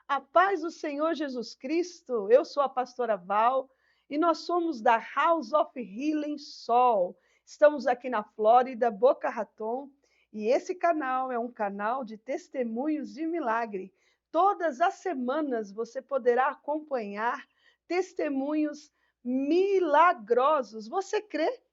A paz do Senhor Jesus Cristo. Eu sou a pastora Val e nós somos da House of Healing Sol. Estamos aqui na Flórida, Boca Raton, e esse canal é um canal de testemunhos de milagre. Todas as semanas você poderá acompanhar testemunhos milagrosos. Você crê?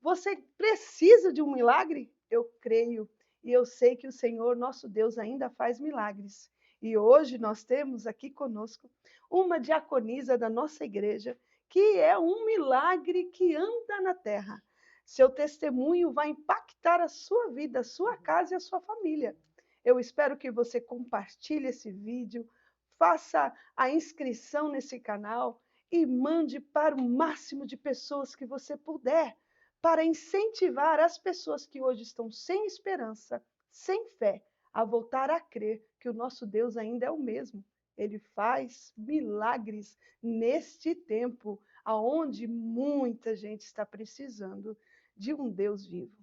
Você precisa de um milagre? Eu creio e eu sei que o Senhor, nosso Deus, ainda faz milagres. E hoje nós temos aqui conosco uma diaconisa da nossa igreja, que é um milagre que anda na terra. Seu testemunho vai impactar a sua vida, a sua casa e a sua família. Eu espero que você compartilhe esse vídeo, faça a inscrição nesse canal e mande para o máximo de pessoas que você puder, para incentivar as pessoas que hoje estão sem esperança, sem fé, a voltar a crer que o nosso Deus ainda é o mesmo. Ele faz milagres neste tempo, aonde muita gente está precisando de um Deus vivo.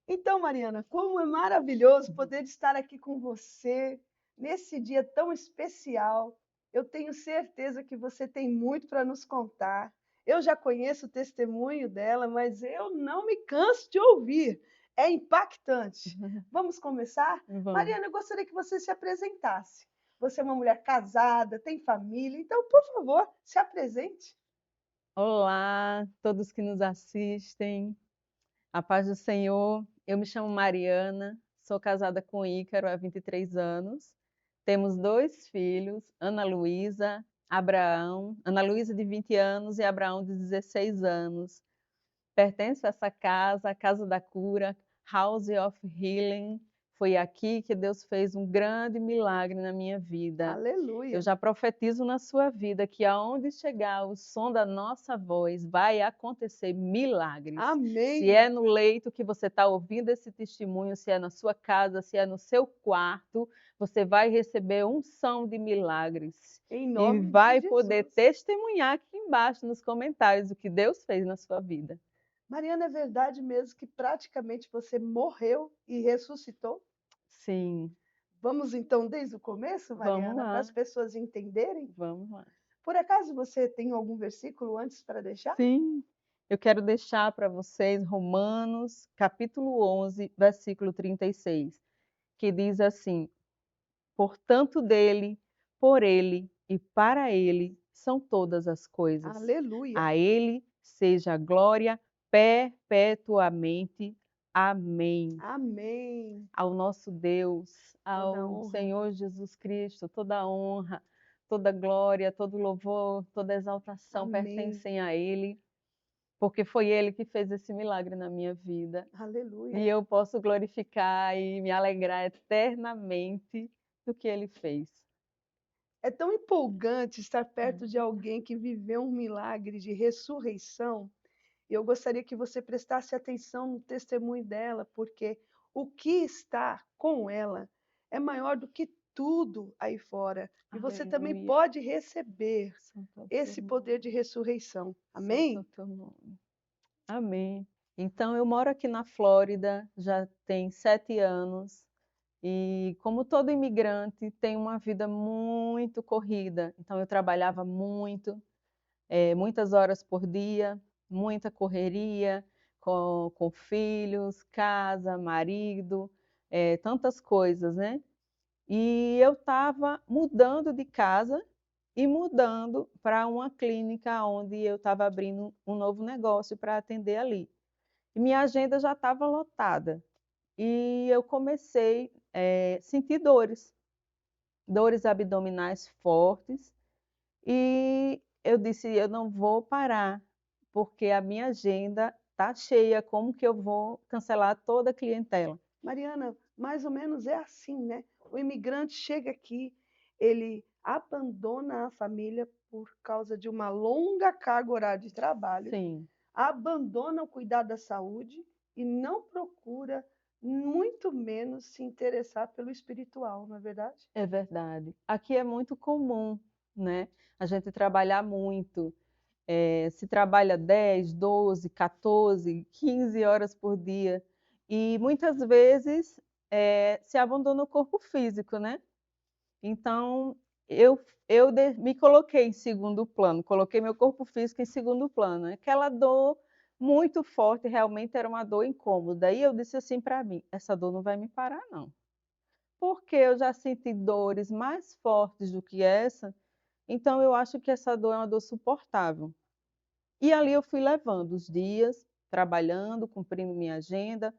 Então, Mariana, como é maravilhoso poder estar aqui com você nesse dia tão especial. Eu tenho certeza que você tem muito para nos contar. Eu já conheço o testemunho dela, mas eu não me canso de ouvir. É impactante. Vamos começar? Vamos. Mariana, eu gostaria que você se apresentasse. Você é uma mulher casada, tem família, então, por favor, se apresente. Olá, todos que nos assistem. A paz do Senhor. Eu me chamo Mariana, sou casada com Ícaro há 23 anos. Temos 2 filhos, Ana Luísa, Abraão. Ana Luísa de 20 anos e Abraão de 16 anos. Pertenço a essa casa, a Casa da Cura, House of Healing. Foi aqui que Deus fez um grande milagre na minha vida. Eu Aleluia. já profetizo na sua vida que aonde chegar o som da nossa voz, vai acontecer milagres. Se Amém. é no leito que você está ouvindo esse testemunho, se é na sua casa, se é no seu quarto, você vai receber unção de milagres. Em E nome de vai poder Jesus. testemunhar aqui embaixo nos comentários o que Deus fez na sua vida. Mariana, é verdade mesmo que praticamente você morreu e ressuscitou? Sim, Vamos então desde o começo, vamos Mariana, para as lá, pessoas entenderem? vamos lá. Por acaso você tem algum versículo antes para deixar? Sim, eu quero deixar para vocês Romanos, capítulo 11, versículo 36, que diz assim: portanto, dele, por ele e para ele são todas as coisas. Aleluia. A ele seja a glória perpetuamente. Amém. Amém. Ao nosso Deus, Toda ao honra. Senhor Jesus Cristo, toda a honra, toda glória, todo louvor, toda exaltação Amém. pertencem a Ele, porque foi Ele que fez esse milagre na minha vida. Aleluia. E eu posso glorificar e me alegrar eternamente do que Ele fez. É tão empolgante estar perto de alguém que viveu um milagre de ressurreição. E eu gostaria que você prestasse atenção no testemunho dela, porque o que está com ela é maior do que tudo aí fora. E você também Aleluia. pode receber Santo é o teu esse poder nome. de ressurreição. Santo é o Amém? teu nome. Amém. Então, eu moro aqui na Flórida, já tem 7 anos. E como todo imigrante, tem uma vida muito corrida. Então eu trabalhava muito, muitas horas por dia, muita correria com filhos, casa, marido, tantas coisas, né. E eu estava mudando de casa e mudando para uma clínica onde eu estava abrindo um novo negócio para atender ali. E minha agenda já estava lotada. E eu comecei, sentir dores abdominais fortes, e eu disse: "Eu não vou parar, porque a minha agenda está cheia, como que eu vou cancelar toda a clientela?". Mariana, mais ou menos é assim, né? O imigrante chega aqui, ele abandona a família por causa de uma longa carga horária de trabalho, Sim, abandona o cuidado da saúde e não procura, muito menos se interessar pelo espiritual, não é verdade? é verdade. Aqui é muito comum, né, a gente trabalhar muito, se trabalha 10, 12, 14, 15 horas por dia, e muitas vezes, se abandona o corpo físico, né. Então, eu me coloquei em segundo plano, coloquei meu corpo físico em segundo plano. Aquela dor muito forte, realmente era uma dor incômoda. Aí eu disse assim para mim: essa dor não vai me parar, não. Porque eu já senti dores mais fortes do que essa, então eu acho que essa dor é uma dor suportável. E ali eu fui levando os dias, trabalhando, cumprindo minha agenda,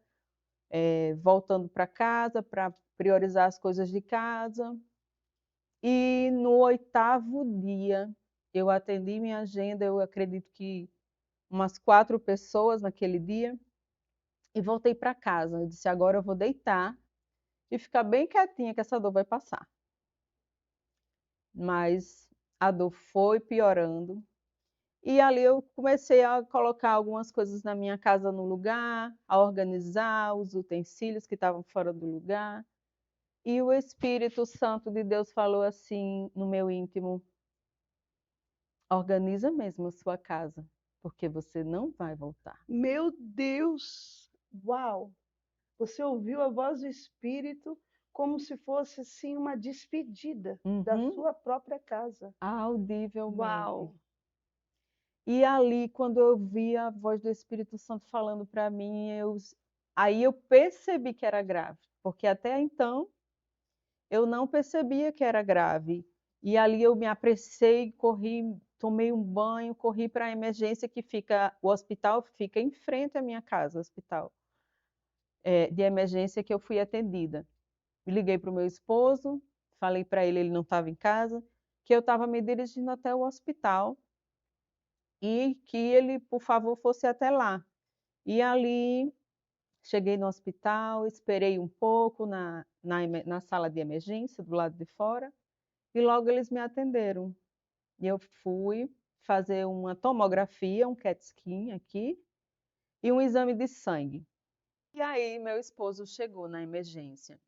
voltando para casa para priorizar as coisas de casa. E no 8º dia, eu atendi minha agenda, eu acredito que umas 4 pessoas naquele dia, e voltei para casa. Eu disse: agora eu vou deitar e ficar bem quietinha que essa dor vai passar. Mas a dor foi piorando. E ali eu comecei a colocar algumas coisas na minha casa no lugar, a organizar os utensílios que estavam fora do lugar. E o Espírito Santo de Deus falou assim no meu íntimo: organiza mesmo a sua casa, porque você não vai voltar. Meu Deus! Uau! Você ouviu a voz do Espírito como se fosse assim uma despedida da Uhum, sua própria casa. audivelmente. Uau! E ali, quando eu vi a voz do Espírito Santo falando para mim, aí eu percebi que era grave, porque até então eu não percebia que era grave. E ali eu me apressei, corri, tomei um banho, corri para a emergência o hospital fica em frente à minha casa, o hospital de emergência que eu fui atendida. Liguei para o meu esposo, falei para ele não estava em casa, que eu estava me dirigindo até o hospital e que ele, por favor, fosse até lá. E ali cheguei no hospital, esperei um pouco na sala de emergência, do lado de fora, e logo eles me atenderam. E eu fui fazer uma tomografia, um CAT scan aqui, e um exame de sangue. E aí meu esposo chegou na emergência.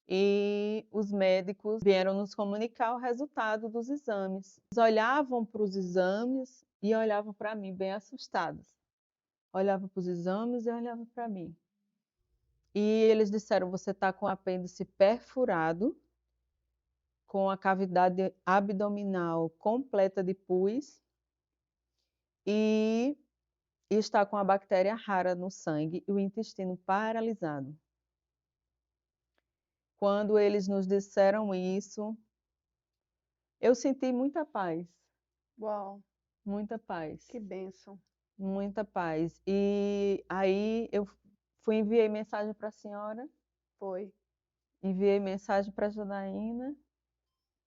E os médicos vieram nos comunicar o resultado dos exames. Eles olhavam para os exames e olhavam para mim bem assustados. Olhavam para os exames e olhavam para mim. E eles disseram: você está com o apêndice perfurado, com a cavidade abdominal completa de pus e está com a bactéria rara no sangue e o intestino paralisado. Quando eles nos disseram isso, eu senti muita paz, Uau! muita paz, Que bênção! muita paz. E aí eu enviei mensagem para a senhora, Foi. enviei mensagem para a Janaína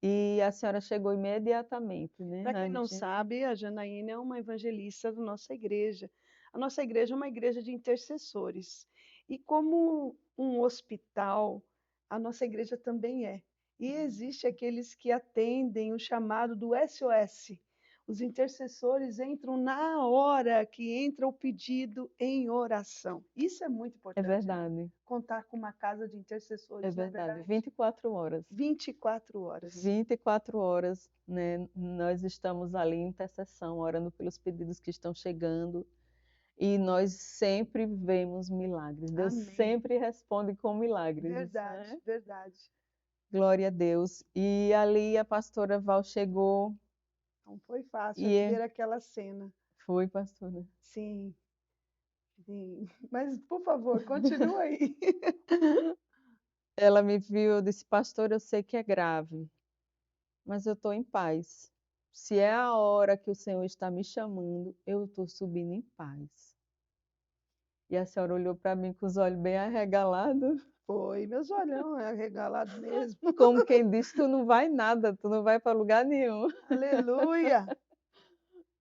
e a senhora chegou imediatamente, né, Para na quem não emergência. sabe, a Janaína é uma evangelista da nossa igreja. A nossa igreja é uma igreja de intercessores. E como um hospital, a nossa igreja também é. E existe aqueles que atendem o chamado do SOS. Os intercessores entram na hora que entra o pedido em oração. Isso é muito É importante, né? verdade, Contar com uma casa de é intercessores, não é verdade. verdade? 24 horas. 24 horas. 24 horas, né, nós estamos ali em intercessão, orando pelos pedidos que estão chegando, e nós sempre vemos milagres. Deus Amém. sempre responde com milagres, Verdade, né? verdade. Glória a Deus. E ali a pastora Val chegou Não foi fácil e ver aquela cena. foi, pastora. Sim, sim. Mas, por favor, continua aí. Ela me viu, eu disse: pastor, eu sei que é grave, mas eu estou em paz. Se é a hora que o Senhor está me chamando, eu estou subindo em paz. E a senhora olhou para mim com os olhos bem arregalados, Foi, meus olhão é arregalado mesmo. como quem diz: tu não vai nada, tu não vai para lugar nenhum. Aleluia!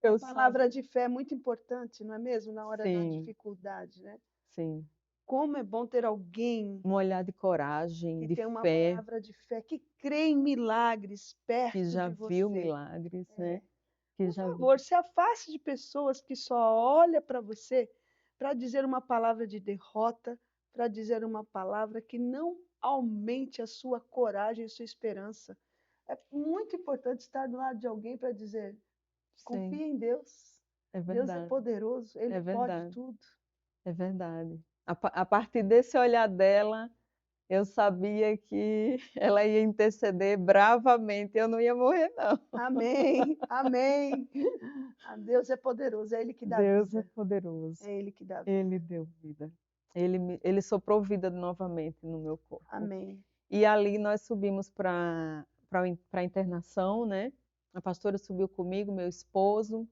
A Eu palavra sabia. de fé é muito importante, não é mesmo? Na hora da Sim, dificuldade, né? sim. Como é bom ter alguém Um olhar de coragem, que de tem uma fé, palavra de fé, que crê em milagres que perto já de viu você. milagres, né? É. Que Por já favor, se afaste de pessoas que só olham para você para dizer uma palavra de derrota, para dizer uma palavra que não aumente a sua coragem e sua esperança. É muito importante estar do lado de alguém para dizer: sim, confie em Deus. é Deus é verdade, poderoso, Ele é pode verdade, tudo. é verdade. A partir desse olhar dela, eu sabia que ela ia interceder bravamente, eu não ia morrer não. Amém, amém. Ah, Deus é poderoso, é Ele que dá Deus é vida. poderoso, É Ele que dá Ele vida. deu vida. Ele soprou vida novamente no meu corpo. Amém. E ali nós subimos para a internação, né? A pastora subiu comigo, meu esposo,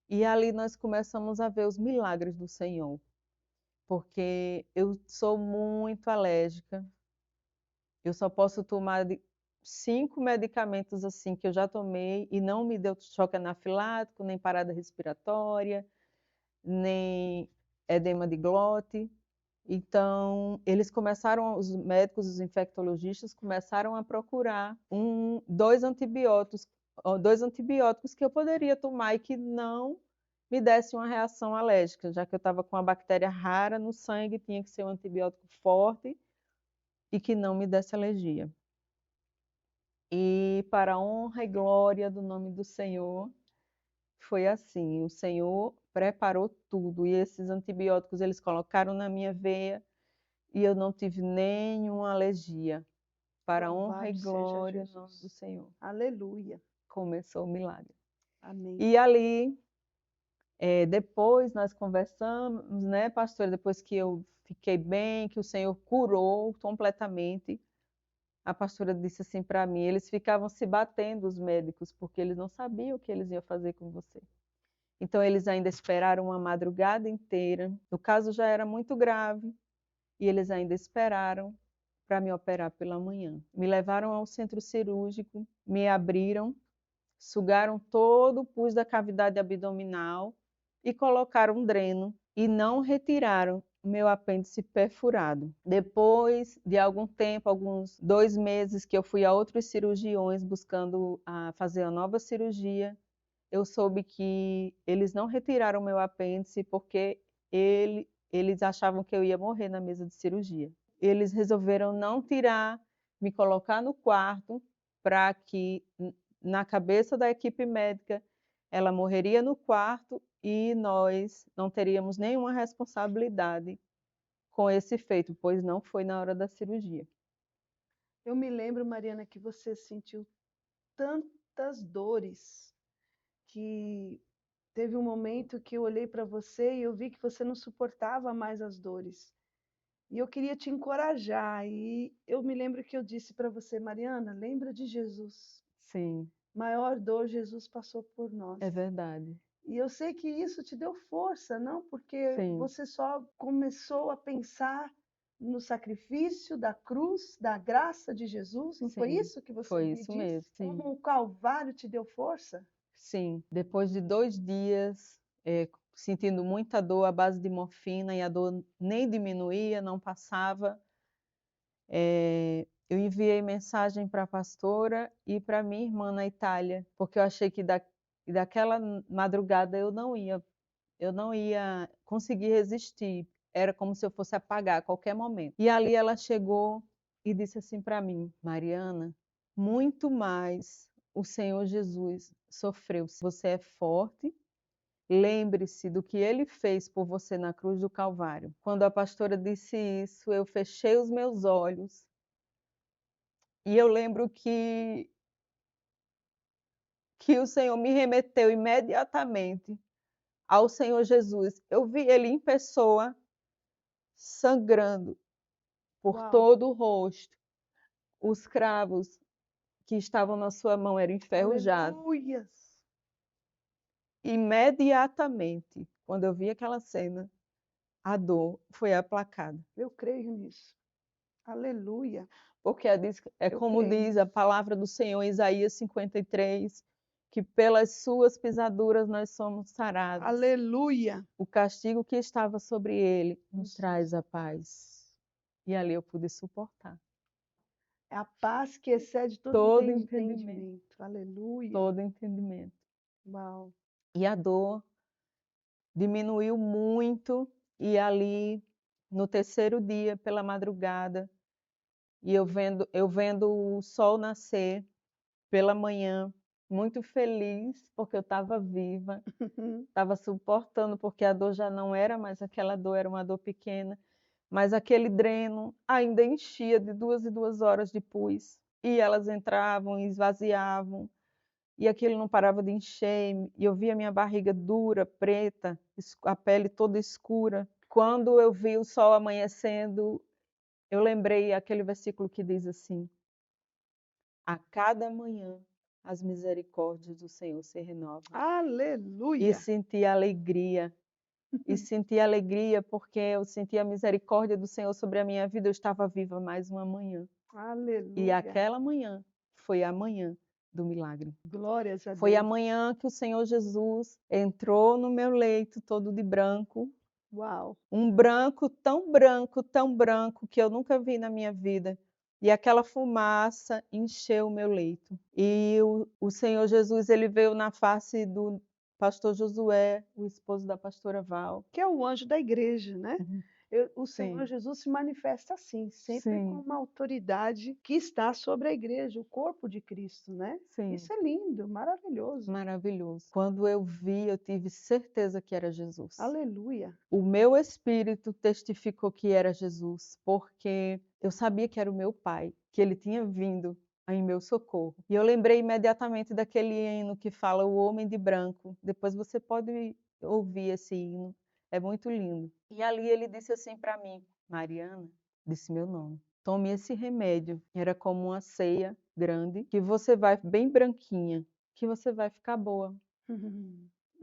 e ali nós começamos a ver os milagres do Senhor, porque eu sou muito alérgica, eu só posso tomar 5 medicamentos assim que eu já tomei e não me deu choque anafilático, nem parada respiratória, nem edema de glote. Então, eles começaram, os médicos, os infectologistas, começaram a procurar dois antibióticos que eu poderia tomar e que não me desse uma reação alérgica, já que eu estava com uma bactéria rara no sangue, tinha que ser um antibiótico forte e que não me desse alergia. E para a honra e glória do nome do Senhor, foi assim, o Senhor preparou tudo e esses antibióticos eles colocaram na minha veia e eu não tive nenhuma alergia. Para a honra e Louvado seja glória do nome do Jesus. Senhor. Aleluia. Começou o milagre. Amém. E ali, depois nós conversamos, né, pastor? Depois que eu fiquei bem, que o Senhor curou completamente, a pastora disse assim para mim: eles ficavam se batendo, os médicos, porque eles não sabiam o que eles iam fazer com você. Então, eles ainda esperaram uma madrugada inteira. O caso já era muito grave e eles ainda esperaram para me operar pela manhã. Me levaram ao centro cirúrgico, me abriram, sugaram todo o pus da cavidade abdominal e colocaram um dreno e não retiraram meu apêndice perfurado. Depois de algum tempo, alguns 2 meses que eu fui a outros cirurgiões buscando fazer a nova cirurgia, eu soube que eles não retiraram meu apêndice porque eles achavam que eu ia morrer na mesa de cirurgia. Eles resolveram não tirar, me colocar no quarto para que, na cabeça da equipe médica, ela morreria no quarto e nós não teríamos nenhuma responsabilidade com esse feito, pois não foi na hora da cirurgia. Eu me lembro, Mariana, que você sentiu tantas dores que teve um momento que eu olhei para você e eu vi que você não suportava mais as dores. E eu queria te encorajar. E eu me lembro que eu disse para você, Mariana, lembra de Jesus. Sim, Maior dor Jesus passou por nós. é verdade. E eu sei que isso te deu força, não? Porque Sim, você só começou a pensar no sacrifício da cruz, da graça de Jesus. Não foi sim, isso que você foi me isso disse? mesmo, sim. Como o Calvário te deu força? Sim, depois de 2 dias, sentindo muita dor à base de morfina e a dor nem diminuía, não passava, eu enviei mensagem para a pastora e para minha irmã na Itália, porque eu achei que daquela madrugada eu não ia conseguir resistir, era como se eu fosse apagar a qualquer momento. E ali ela chegou e disse assim para mim: Mariana, muito mais o Senhor Jesus sofreu. Você é forte, lembre-se do que ele fez por você na cruz do Calvário. Quando a pastora disse isso, eu fechei os meus olhos e eu lembro que o Senhor me remeteu imediatamente ao Senhor Jesus. Eu vi ele em pessoa sangrando por Uau! todo o rosto. Os cravos que estavam na sua mão eram enferrujados. Aleluias! Imediatamente, quando eu vi aquela cena, a dor foi aplacada. Eu creio nisso. Aleluia! Porque é Eu como creio diz a nisso. palavra do Senhor em Isaías 53, que pelas suas pisaduras nós somos sarados. Aleluia! O castigo que estava sobre ele nos Isso. traz a paz. E ali eu pude suportar. É a paz que excede todo Todo entendimento, entendimento. Aleluia! todo entendimento. Uau! E a dor diminuiu muito, e ali no terceiro dia, pela madrugada, e eu vendo o sol nascer pela manhã, muito feliz, porque eu estava viva, estava suportando, porque a dor já não era mais aquela dor, era uma dor pequena. mas aquele dreno ainda enchia de 2 em 2 horas de pus, e elas entravam e esvaziavam, e aquilo não parava de encher, e eu via minha barriga dura, preta, a pele toda escura. Quando eu vi o sol amanhecendo, eu lembrei aquele versículo que diz assim: "A cada manhã as misericórdias do Senhor se renovam". E Aleluia. senti alegria porque eu senti a misericórdia do Senhor sobre a minha vida, eu estava viva mais uma manhã. E Aleluia. aquela manhã foi a manhã do milagre. Glórias a Foi a Deus. manhã que o Senhor Jesus entrou no meu leito todo de branco, Uau. um tão branco que eu nunca vi na minha vida. E aquela fumaça encheu o meu leito. E o Senhor Jesus, ele veio na face do pastor Josué, o esposo da pastora Val. Que é o anjo da igreja, né? Uhum. O Senhor Sim, Jesus se manifesta assim, sempre com sim, uma autoridade que está sobre a igreja, o corpo de Cristo, né? sim. Isso é lindo, maravilhoso. Maravilhoso. Quando eu vi, eu tive certeza que era Jesus. Aleluia. O meu espírito testificou que era Jesus, porque eu sabia que era o meu pai, que ele tinha vindo em meu socorro. E eu lembrei imediatamente daquele hino que fala o homem de branco. Depois você pode ouvir esse hino, é muito lindo. E ali ele disse assim para mim: Mariana, disse meu nome, tome esse remédio. Era como uma ceia grande, que você vai bem branquinha, que você vai ficar boa.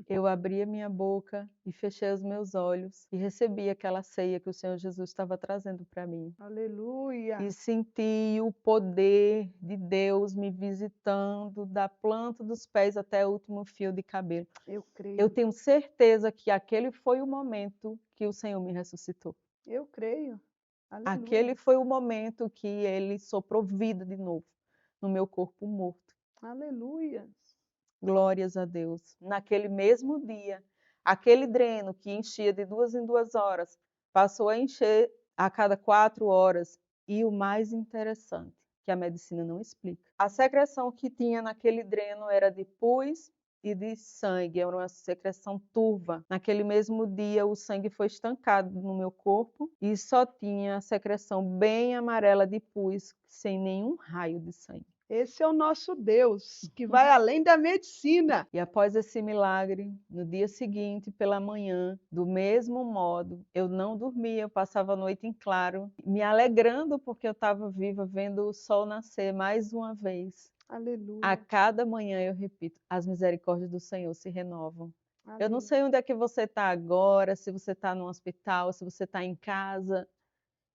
Eu abri a minha boca e fechei os meus olhos e recebi aquela ceia que o Senhor Jesus estava trazendo para mim. Aleluia. E senti o poder de Deus me visitando, da planta dos pés até o último fio de cabelo. Eu Eu creio. tenho certeza que aquele foi o momento que o Senhor me ressuscitou. Eu creio. Aleluia. Aquele foi o momento que Ele soprou vida de novo no meu corpo morto. Aleluia. Glórias a Deus. Naquele mesmo dia, aquele dreno que enchia de 2 em 2 horas, passou a encher a cada 4 horas. E o mais interessante, que a medicina não explica, a secreção que tinha naquele dreno era de pus e de sangue, era uma secreção turva. Naquele mesmo dia, o sangue foi estancado no meu corpo e só tinha a secreção bem amarela de pus, sem nenhum raio de sangue. Esse é o nosso Deus, que vai além da medicina. E após esse milagre, no dia seguinte, pela manhã, do mesmo modo, eu não dormia, eu passava a noite em claro, me alegrando porque eu estava viva, vendo o sol nascer mais uma vez. A Aleluia. cada manhã eu repito, as misericórdias do Senhor se renovam. Eu não sei Aleluia. onde é que você está agora, se você está no hospital, se você está em casa.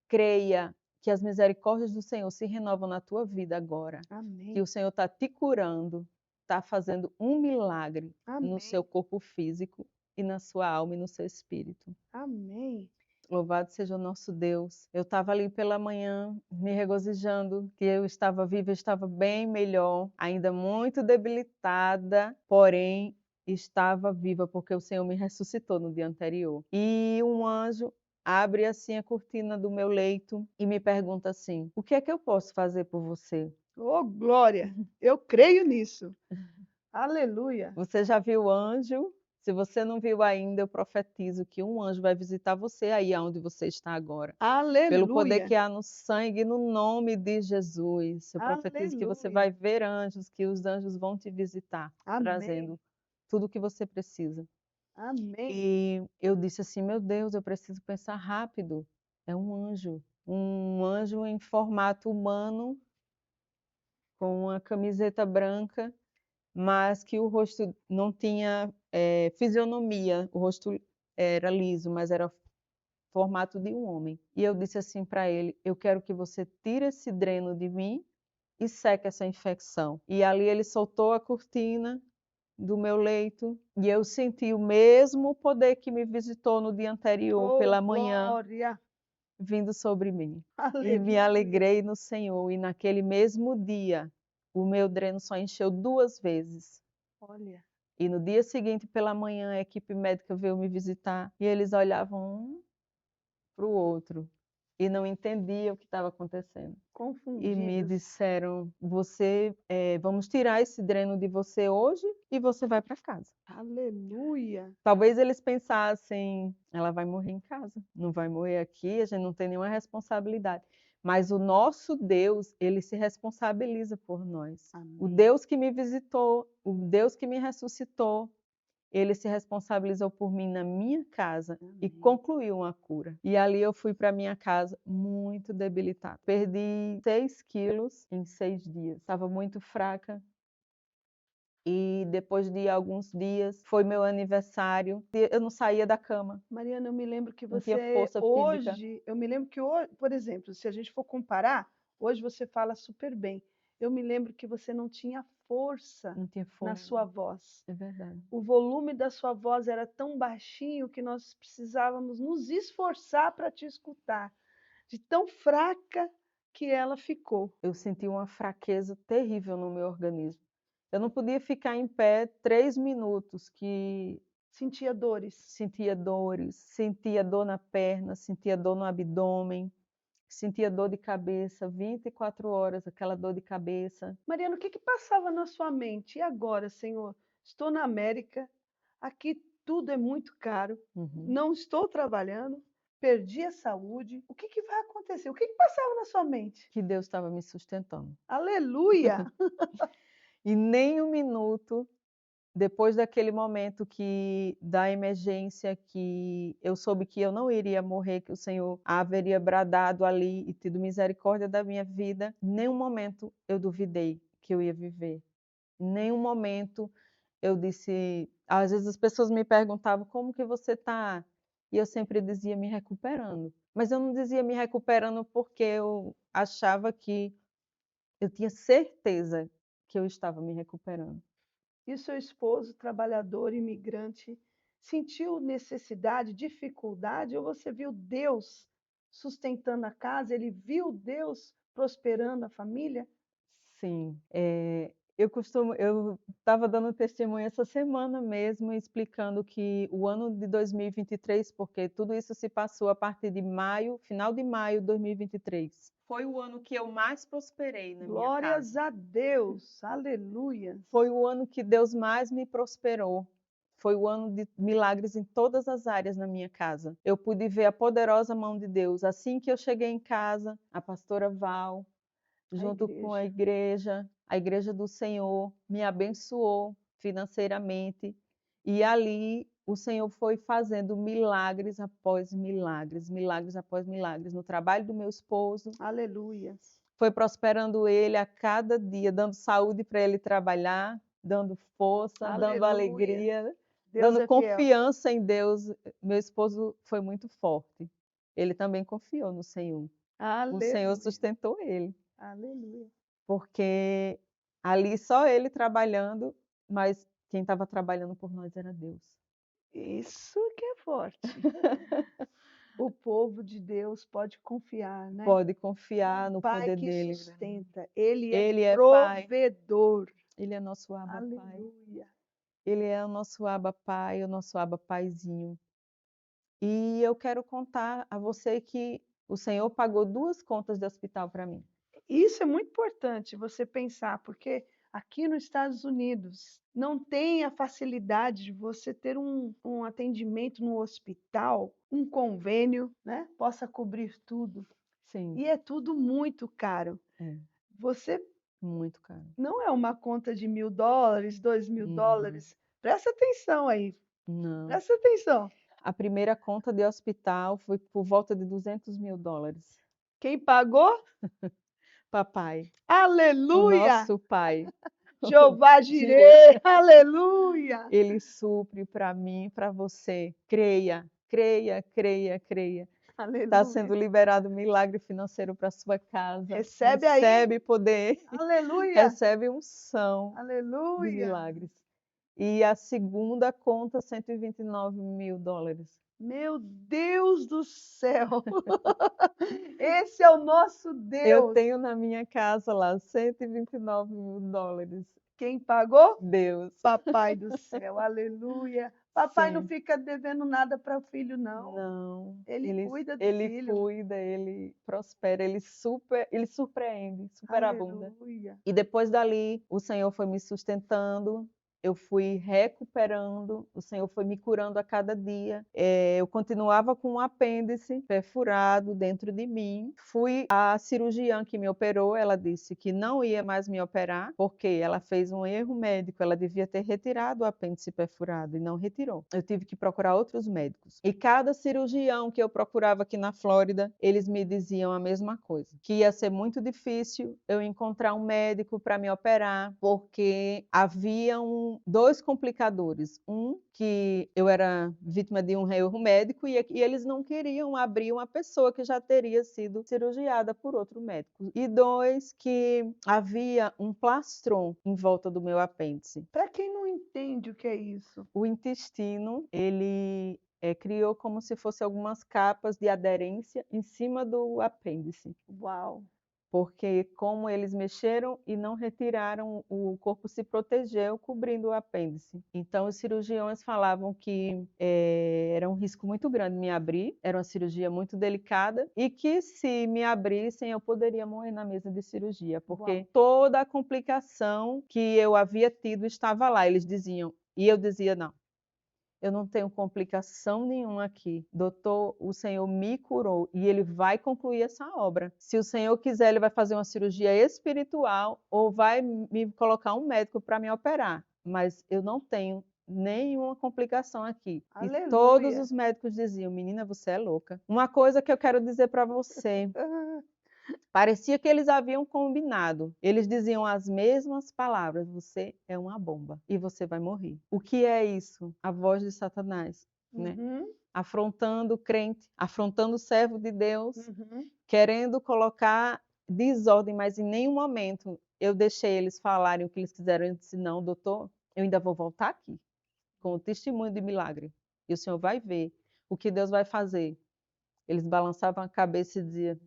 Creia que as misericórdias do Senhor se renovam na tua vida agora, que Amém. o Senhor está te curando, está fazendo um milagre no seu Amém. corpo físico e na sua alma e no seu espírito. Amém. Louvado seja o nosso Deus. Eu estava ali pela manhã, me regozijando, que eu estava viva, eu estava bem melhor, ainda muito debilitada, porém estava viva, porque o Senhor me ressuscitou no dia anterior. E um anjo abre assim a cortina do meu leito e me pergunta assim: o que é que eu posso fazer por você? Oh, glória. Eu creio nisso. Aleluia. Você já viu o anjo? Se você não viu ainda, eu profetizo que um anjo vai visitar você aí onde você está agora. Pelo poder Aleluia. que há no sangue, no nome de Jesus. Eu profetizo que você Aleluia. vai ver anjos, que os anjos vão te visitar, Amém. trazendo tudo o que você precisa. Amém. E eu disse assim: meu Deus, eu preciso pensar rápido. É um anjo em formato humano, com uma camiseta branca, mas que o rosto não tinha fisionomia, o rosto era liso, mas era formato de um homem. E eu disse assim para ele: eu quero que você tire esse dreno de mim e seque essa infecção. E ali ele soltou a cortina do meu leito e eu senti o mesmo poder que me visitou no dia anterior Oh, pela manhã glória. vindo sobre mim. E me Aleluia. alegrei no Senhor. E naquele mesmo dia, o meu dreno só encheu 2 vezes. Olha. E no dia seguinte, pela manhã, a equipe médica veio me visitar e eles olhavam um para o outro e não entendia o que estava acontecendo. E me Confundidas. disseram, vamos tirar esse dreno de você hoje e você vai para casa. Aleluia. Talvez eles pensassem, ela vai morrer em casa, não vai morrer aqui, a gente não tem nenhuma responsabilidade. Mas o nosso Deus, ele se responsabiliza por nós. O Amém. Deus que me visitou, o Deus que me ressuscitou, ele se responsabilizou por mim na minha casa e Amém. concluiu uma cura. E ali eu fui para minha casa muito debilitada. Perdi 6 quilos em 6 dias. Estava muito fraca. E depois de alguns dias, foi meu aniversário, eu não saía da cama, Mariana, eu me lembro que não tinha você força física. hoje, eu me lembro que hoje, por exemplo, se a gente for comparar, hoje você fala super bem. Eu me lembro que você não tinha força Não tinha na força. sua voz. É verdade. O volume da sua voz era tão baixinho que nós precisávamos nos esforçar para te escutar, de tão fraca que ela ficou. Eu senti uma fraqueza terrível no meu organismo. Eu não podia ficar em pé 3 minutos, que Sentia dores. sentia dores, sentia dor na perna, sentia dor no abdômen, sentia dor de cabeça, 24 horas, aquela dor de cabeça. Mariana, o que que passava na sua mente? E agora, Senhor? Estou na América, aqui tudo é muito caro, Uhum. não estou trabalhando, perdi a saúde. O que que vai acontecer? O que que passava na sua mente? Que Deus estava me sustentando. Aleluia! E nem um minuto depois daquele momento da emergência, que eu soube que eu não iria morrer, que o Senhor haveria bradado ali e tido misericórdia da minha vida, em nenhum momento eu duvidei que eu ia viver. Em nenhum momento eu disse, às vezes as pessoas me perguntavam: "Como que você está?" E eu sempre dizia: "Me recuperando". Mas eu não dizia me recuperando porque eu achava que eu tinha certeza que eu estava me recuperando. E o seu esposo, trabalhador, imigrante, sentiu necessidade, dificuldade, ou você viu Deus sustentando a casa, ele viu Deus prosperando a família? Sim, eu estava dando testemunho essa semana mesmo, explicando que o ano de 2023, porque tudo isso se passou a partir de maio, final de maio de 2023, foi o ano que eu mais prosperei na minha Glórias casa. a Deus, aleluia. Foi o ano que Deus mais me prosperou. Foi o ano de milagres em todas as áreas na minha casa. Eu pude ver a poderosa mão de Deus. Assim que eu cheguei em casa, a pastora Val, A junto com igreja. a igreja do Senhor, me abençoou financeiramente. E ali o Senhor foi fazendo milagres após milagres, milagres após milagres, no trabalho do meu esposo. Aleluia. Foi prosperando ele a cada dia, dando saúde para ele trabalhar, dando força, dando Aleluia. alegria, Deus dando é fiel. confiança em Deus. Meu esposo foi muito forte. Ele também confiou no Senhor. O Senhor Aleluia. sustentou ele, Aleluia. porque ali só ele trabalhando, mas quem estava trabalhando por nós era Deus. Isso que é forte. O povo de Deus pode confiar, né? Pode confiar Um no pai poder que dele. sustenta, ele é Ele é Pai, provedor. ele é nosso Abba Pai. Aleluia. Ele é o nosso Abba Pai, o nosso Abba Paizinho. E eu quero contar a você que o Senhor pagou 2 contas de hospital para mim. Isso é muito importante você pensar, porque aqui nos Estados Unidos não tem a facilidade de você ter um atendimento no hospital, um convênio, né? Possa cobrir tudo. Sim, E é tudo muito caro. é, Você muito caro. não é uma conta de $1.000, dois mil Não, dólares. Presta atenção aí, não. presta atenção. A primeira conta de hospital foi por volta de $200.000. Quem pagou? Papai, o Aleluia! nosso Pai, Jeová Jireh, Jireh, aleluia! ele supre para mim e para você. Creia, creia, creia, creia. Está Aleluia! sendo liberado milagre financeiro para sua casa. Recebe aí, Recebe poder, aleluia! recebe unção de Aleluia! milagres. E a segunda conta, $129.000. Meu Deus do céu! Esse é o nosso Eu Deus. tenho na minha casa lá $129.000. Quem pagou? Deus. Papai do céu, aleluia! Papai não Sim. fica devendo nada para o filho, não. Não, Ele cuida do ele filho. cuida, ele prospera, ele surpreende, superabunda. Aleluia. E depois dali, o Senhor foi me sustentando, eu fui recuperando, o Senhor foi me curando a cada dia. Eu continuava com um apêndice perfurado dentro de mim. A cirurgiã que me operou, ela disse que não ia mais me operar, porque ela fez um erro médico, ela devia ter retirado o apêndice perfurado e não retirou. Eu tive que procurar outros médicos. E cada cirurgião que eu procurava aqui na Flórida, eles me diziam a mesma coisa, que ia ser muito difícil eu encontrar um médico para me operar, porque haviam dois complicadores. Um, que eu era vítima de um erro médico e eles não queriam abrir uma pessoa que já teria sido cirurgiada por outro médico. E dois, que havia um plastron em volta do meu apêndice. Para quem não entende o que é isso. O intestino, ele criou como se fosse algumas capas de aderência em cima do apêndice. Uau. Porque como eles mexeram e não retiraram, o corpo se protegeu cobrindo o apêndice. Então os cirurgiões falavam que era um risco muito grande me abrir, era uma cirurgia muito delicada e que se me abrissem eu poderia morrer na mesa de cirurgia, porque Uau. toda a complicação que eu havia tido estava lá, eles diziam. E eu dizia, não, eu não tenho complicação nenhuma aqui. Doutor, o Senhor me curou e Ele vai concluir essa obra. Se o Senhor quiser, Ele vai fazer uma cirurgia espiritual ou vai me colocar um médico para me operar. Mas eu não tenho nenhuma complicação aqui. E todos Aleluia. os médicos diziam, menina, você é louca. Uma coisa que eu quero dizer para você, Ah, parecia que eles haviam combinado. Eles diziam as mesmas palavras: você é uma bomba e você vai morrer. O que é isso? A voz de Satanás, né? uhum, Afrontando o crente, afrontando o servo de Deus, uhum. querendo colocar desordem, mas em nenhum momento eu deixei eles falarem o que eles quiseram. Eu disse: não, doutor, eu ainda vou voltar aqui com o testemunho de milagre. E o senhor vai ver o que Deus vai fazer. Eles balançavam a cabeça e diziam: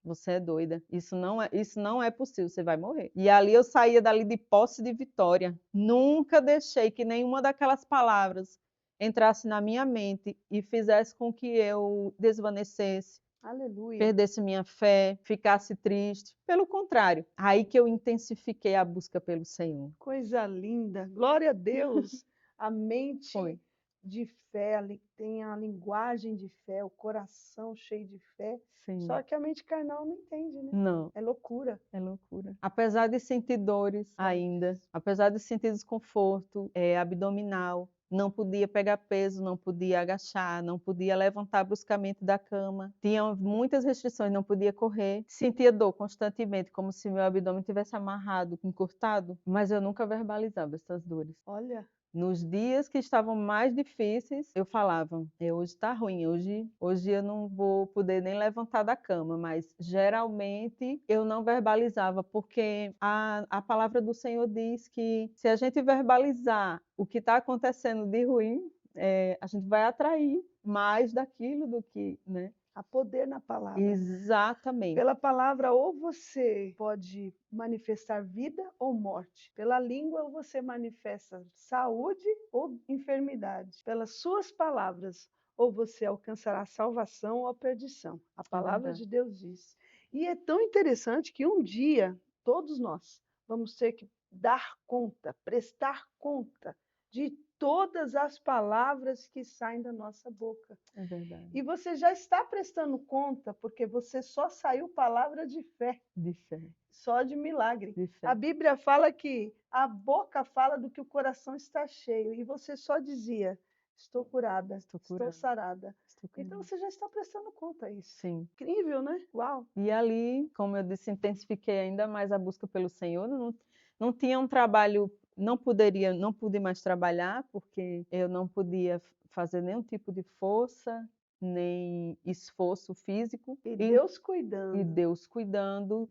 você é doida, isso não é possível, você vai morrer. E ali eu saía dali de posse de vitória. Nunca deixei que nenhuma daquelas palavras entrasse na minha mente e fizesse com que eu desvanecesse, Aleluia. perdesse minha fé, ficasse triste. Pelo contrário, aí que eu intensifiquei a busca pelo Senhor. Coisa linda. Glória a Deus. A mente Foi. de fé, tem a linguagem de fé, o coração cheio de fé. Sim. Só que a mente carnal não entende, né? Não. É loucura. É loucura. Apesar de sentir dores ainda, apesar de sentir desconforto abdominal, não podia pegar peso, não podia agachar, não podia levantar bruscamente da cama. Tinha muitas restrições, não podia correr. Sentia dor constantemente, como se meu abdômen tivesse amarrado, encurtado, mas eu nunca verbalizava essas dores. Olha, Nos dias que estavam mais difíceis, eu falava: hoje está ruim, hoje eu não vou poder nem levantar da cama", mas geralmente eu não verbalizava, porque a palavra do Senhor diz que se a gente verbalizar o que está acontecendo de ruim, a gente vai atrair mais daquilo do que, né? há poder na palavra. Exatamente. Pela palavra, ou você pode manifestar vida ou morte. Pela língua, ou você manifesta saúde ou enfermidade. Pelas suas palavras, ou você alcançará salvação ou a perdição. A É palavra verdade. de Deus diz. E é tão interessante que um dia, todos nós vamos ter que dar conta, prestar conta de todas as palavras que saem da nossa boca. É verdade. E você já está prestando conta, porque você só saiu palavra de fé, De fé, só de milagre. de A fé. Bíblia fala que a boca fala do que o coração está cheio, e você só dizia: estou curada, Estou estou curando, sarada. estou Então curando. você já está prestando conta a isso. Sim. Incrível, né? Uau! E ali, como eu disse, intensifiquei ainda mais a busca pelo Senhor. Não tinha um trabalho, não pude mais trabalhar, porque eu não podia fazer nenhum tipo de força, nem esforço físico. E E Deus cuidando. Deus cuidando.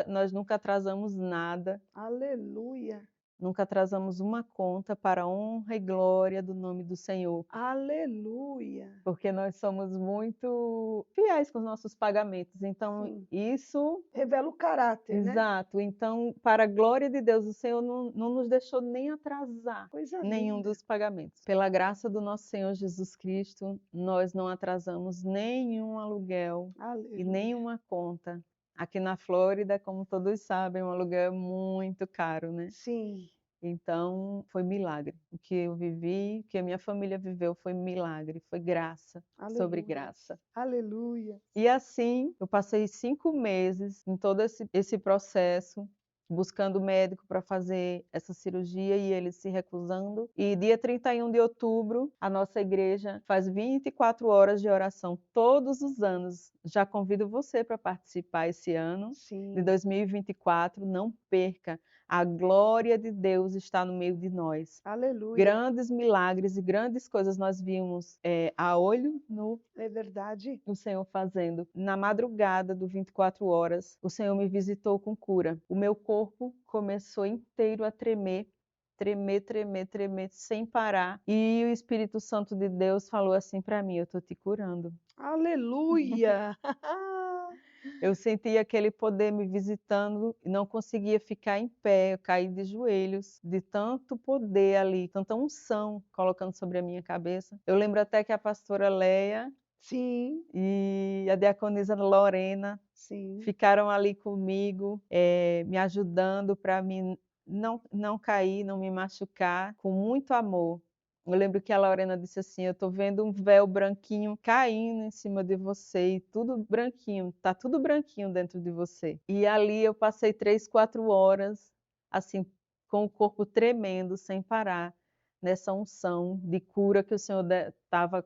Nós nunca atrasamos nada. Aleluia! nunca atrasamos uma conta para a honra e glória do nome do Senhor. Aleluia. Porque nós somos muito fiéis com os nossos pagamentos, então Sim. isso Revela o caráter, né? exato, então para a glória de Deus, o Senhor não nos deixou nem atrasar Coisa nenhum linda. dos pagamentos. Pela graça do nosso Senhor Jesus Cristo, nós não atrasamos nenhum aluguel e Aleluia. nenhuma conta. Aqui na Flórida, como todos sabem, o aluguel é muito caro, né? Sim. Então, foi milagre. O que eu vivi, o que a minha família viveu foi milagre, foi graça sobre Aleluia. graça. Aleluia. E assim, eu passei 5 meses em todo esse processo, buscando médico para fazer essa cirurgia e ele se recusando. E dia 31 de outubro, a nossa igreja faz 24 horas de oração todos os anos. Já convido você para participar esse ano de Sim. 2024, não perca. A glória de Deus está no meio de nós. Aleluia. Grandes milagres e grandes coisas nós vimos a olho nu É verdade. o Senhor fazendo. Na madrugada do 24 horas, o Senhor me visitou com cura. O meu corpo começou inteiro a tremer, tremer, tremer, tremer, sem parar. E o Espírito Santo de Deus falou assim para mim: eu estou te curando. Aleluia. Eu senti aquele poder me visitando e não conseguia ficar em pé, eu caí de joelhos, de tanto poder ali, tanta unção colocando sobre a minha cabeça. Eu lembro até que a pastora Leia Sim. e a diaconisa Lorena Sim. ficaram ali comigo, me ajudando para mim não cair, não me machucar, com muito amor. Eu lembro que a Lorena disse assim: "Eu estou vendo um véu branquinho caindo em cima de você e tudo branquinho, tá tudo branquinho dentro de você". E ali eu passei 3, 4 horas, assim, com o corpo tremendo, sem parar, nessa unção de cura que o Senhor estava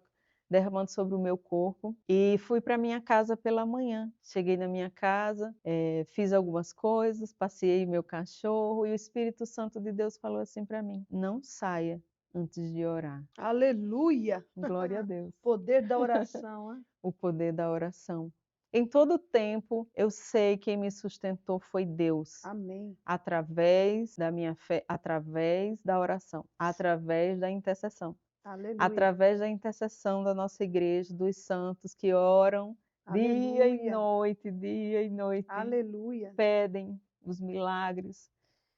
derramando sobre o meu corpo. E fui para minha casa pela manhã. Cheguei na minha casa, fiz algumas coisas, passeei meu cachorro e o Espírito Santo de Deus falou assim para mim: "Não saia antes de orar". Aleluia. Glória a Deus. Poder da oração, hein? O poder da oração. Em todo tempo, eu sei quem me sustentou foi Deus, Amém. através da minha fé, através da oração, através da intercessão. Aleluia. Através da intercessão da nossa igreja, dos santos que oram Aleluia. dia e noite, Aleluia. pedem os milagres.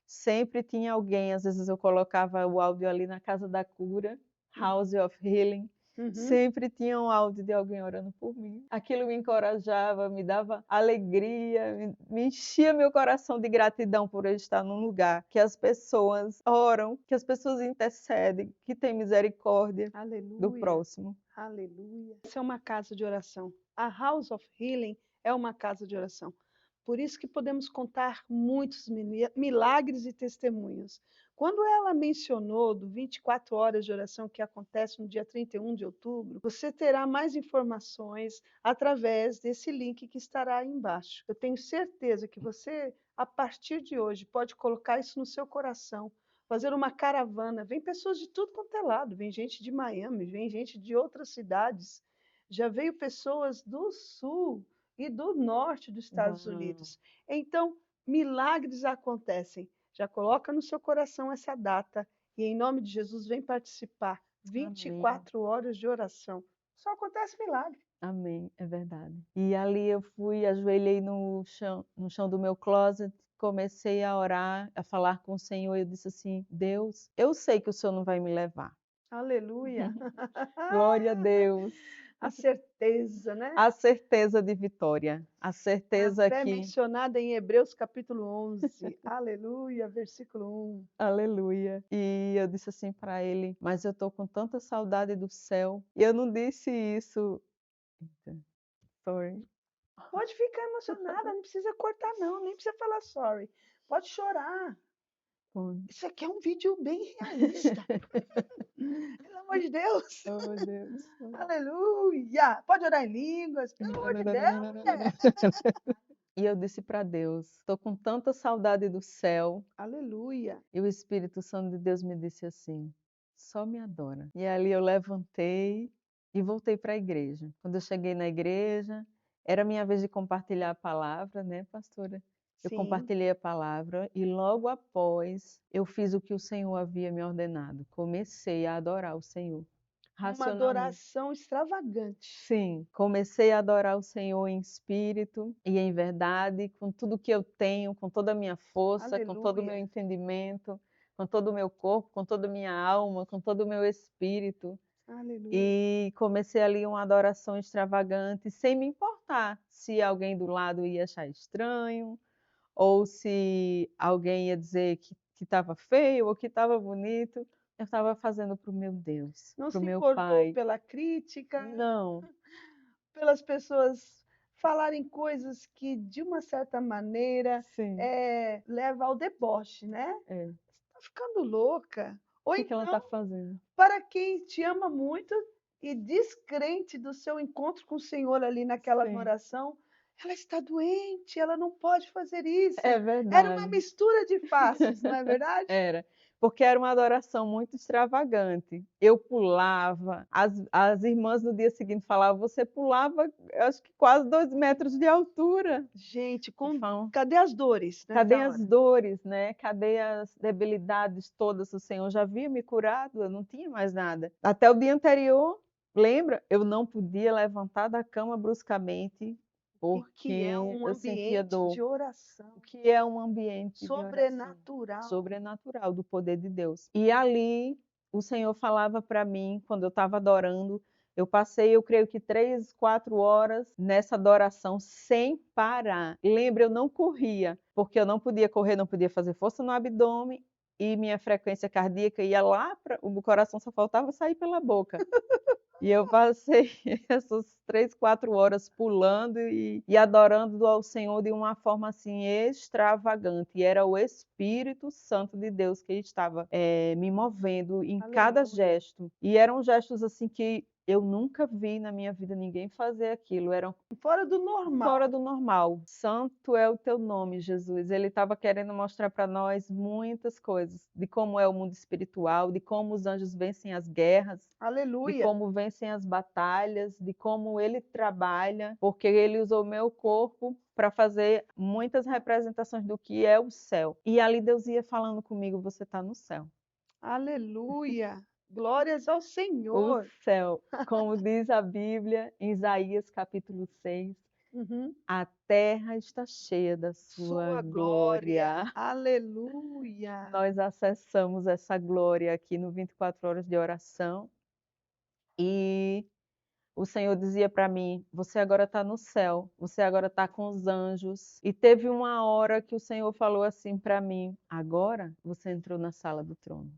Sempre tinha alguém, às vezes eu colocava o áudio ali na Casa da Cura, House of Healing, Uhum. sempre tinha um áudio de alguém orando por mim. Aquilo me encorajava, me dava alegria, me enchia meu coração de gratidão por eu estar num lugar que as pessoas oram, que as pessoas intercedem, que tem misericórdia do Aleluia. próximo. Aleluia. Essa é uma casa de oração. A House of Healing é uma casa de oração. Por isso que podemos contar muitos milagres e testemunhos. Quando ela mencionou do 24 horas de oração que acontece no dia 31 de outubro, você terá mais informações através desse link que estará aí embaixo. Eu tenho certeza que você, a partir de hoje, pode colocar isso no seu coração, fazer uma caravana. Vem pessoas de tudo quanto é lado, vem gente de Miami, vem gente de outras cidades. Já veio pessoas do sul e do norte dos Estados Uau. Unidos. Então, milagres acontecem. Já coloca no seu coração essa data e, em nome de Jesus, vem participar. Amém. 24 horas de oração. Só acontece milagre. Amém, é verdade. E ali eu fui, ajoelhei no chão do meu closet, comecei a orar, a falar com o Senhor. Eu disse assim: Deus, eu sei que o Senhor não vai me levar. Aleluia. Glória a Deus. A certeza, né? A certeza de vitória, a A certeza fé que, mencionada em Hebreus capítulo 11. Aleluia, versículo 1. aleluia. E eu disse assim para ele: mas eu estou com tanta saudade do céu. E eu não disse isso. Eita, sorry. Pode ficar emocionada, não precisa cortar não, nem precisa falar sorry. Pode chorar. Bom, Isso aqui é um vídeo bem realista. Pelo amor de Deus. oh, Deus. Aleluia. Pode orar em línguas. Pelo amor de Deus, mulher. E eu disse para Deus: estou com tanta saudade do céu. Aleluia. E o Espírito Santo de Deus me disse assim: só me adora. E ali eu levantei e voltei para a igreja. Quando eu cheguei na igreja, era minha vez de compartilhar a palavra, né, pastora? Eu Sim. compartilhei a palavra e logo após eu fiz o que o Senhor havia me ordenado. Comecei a adorar o Senhor, Uma racionalmente. adoração extravagante. Sim, comecei a adorar o Senhor em espírito e em verdade, com tudo que eu tenho, com toda a minha força, com todo o meu Aleluia. entendimento, com todo o meu corpo, com toda a minha alma, com todo o meu espírito. Aleluia. E comecei ali uma adoração extravagante, sem me importar se alguém do lado ia achar estranho, ou se alguém ia dizer que estava feio ou que estava bonito. Eu estava fazendo para o meu Deus, Não para o se meu importou Pai. pela crítica, Não, pelas pessoas falarem coisas que, de uma certa maneira, sim, leva ao deboche, né? é. O Tá ficando louca. Ou que que ela está então, fazendo? para quem te ama muito e descrente do seu encontro com o Senhor ali naquela Sim, adoração, ela está doente, ela não pode fazer isso. é Era uma verdade. mistura de faces, não é verdade? Era, porque era uma adoração muito extravagante. Eu pulava, as irmãs no dia seguinte falavam: "Você pulava, eu acho que quase 2 metros de altura". Gente, Eu falo: cadê as dores "Cadê nessa as hora? dores, né? Cadê as debilidades todas? O Senhor já havia me curado, eu não tinha mais nada". Até o dia anterior, lembra? Eu não podia levantar da cama bruscamente, E que é porque um eu sentia ambiente dor. de oração O que é um ambiente de oração sobrenatural. sobrenatural do poder de Deus. E ali o Senhor falava para mim, quando eu estava adorando, eu passei, eu creio que 3, 4 horas nessa adoração sem parar. Lembra, eu não corria, porque eu não podia correr, não podia fazer força no abdômen e minha frequência cardíaca ia lá para o coração, só faltava sair pela boca. E eu passei essas 3, 4 horas pulando e adorando ao Senhor de uma forma, assim, extravagante. E era o Espírito Santo de Deus que estava, me movendo em cada Aleluia. gesto. E eram gestos, assim, que eu nunca vi na minha vida ninguém fazer aquilo, eram Fora do fora normal. do normal. Santo é o teu nome, Jesus. Ele estava querendo mostrar para nós muitas coisas, de como é o mundo espiritual, de como os anjos vencem as guerras, de Aleluia. como vencem as batalhas, de como ele trabalha, porque ele usou meu corpo para fazer muitas representações do que é o céu. E ali Deus ia falando comigo: você está no céu. Aleluia. Glórias ao O Senhor. céu, como diz a Bíblia em Isaías capítulo 6, Uhum. a terra está cheia da sua Sua glória. glória. Aleluia. Nós acessamos essa glória aqui no 24 horas de oração e o Senhor dizia para mim: você agora está no céu, você agora está com os anjos. E teve uma hora que o Senhor falou assim para mim: agora você entrou na sala do trono.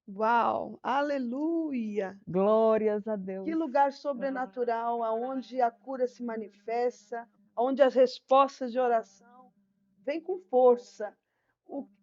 Uau. Aleluia. Glórias a Que Deus. lugar sobrenatural, aonde a cura se manifesta, onde as respostas de oração vêm com força.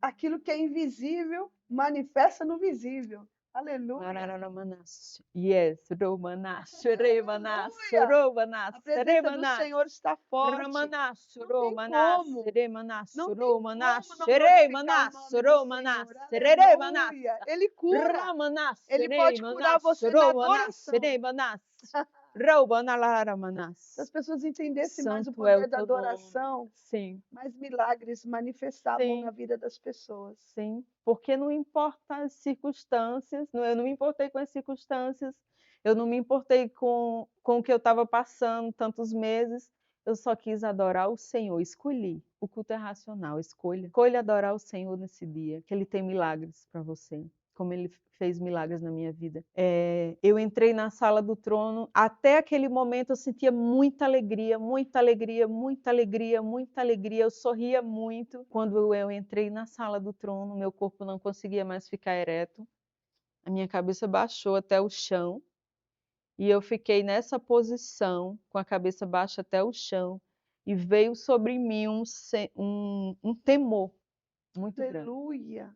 Aquilo que é invisível manifesta no visível. Aleluia. Marararamanas. Yes, Romanas, Remanas, Aleluia. Romanas, A presença do Remanas, Senhor está forte. Ramanas, Não tem Romanas, como. Remanas, Não tem Romanas, como não glorificar o Remanas, nome do Romanas, Senhor. Remanas, Aleluia. Ele cura. Ramanas, Ele pode curar Remanas, você na Romanas, adoração. Remanas, Se as Robanalamanas. pessoas entendessem mais o Santo é o poder da teu nome. adoração, Sim, mais milagres manifestavam na sim. vida das pessoas. Sim, porque não importa as circunstâncias, eu não me importei com as circunstâncias, eu não me importei com o que eu estava passando tantos meses, eu só quis adorar o Senhor, escolhi. O culto é racional, escolha adorar o Senhor nesse dia, que Ele tem milagres para você, como Ele fez milagres na minha vida. Eu entrei na sala do trono, até aquele momento eu sentia muita alegria, muita alegria, muita alegria, muita alegria, eu sorria muito. Quando eu entrei na sala do trono, meu corpo não conseguia mais ficar ereto, a minha cabeça baixou até o chão, e eu fiquei nessa posição, com a cabeça baixa até o chão, e veio sobre mim um temor muito grande. Aleluia.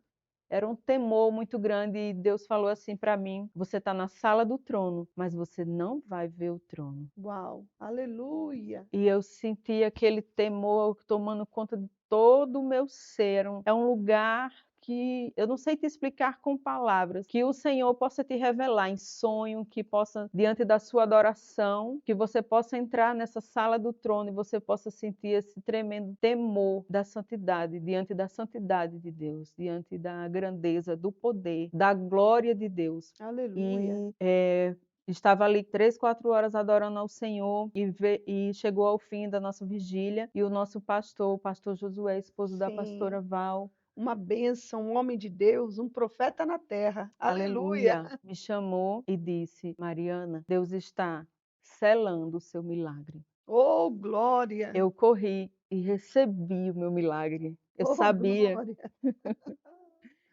Era um temor muito grande e Deus falou assim para mim: você está na sala do trono, mas você não vai ver o trono. Uau. Aleluia. E eu senti aquele temor tomando conta de todo o meu ser. É um lugar que eu não sei te explicar com palavras, que o Senhor possa te revelar em sonho, que possa, diante da sua adoração, que você possa entrar nessa sala do trono e você possa sentir esse tremendo temor da santidade, diante da santidade de Deus, diante da grandeza, do poder, da glória de Deus. Aleluia. E estava ali 3, 4 horas adorando ao Senhor e chegou ao fim da nossa vigília e o nosso pastor, o pastor Josué, esposo da Sim. pastora Val, Uma bênção, um homem de Deus, um profeta na terra. Aleluia. aleluia, me chamou e disse: Mariana, Deus está selando o seu milagre. Oh, glória. Eu corri e recebi o meu milagre. Eu Oh, sabia glória.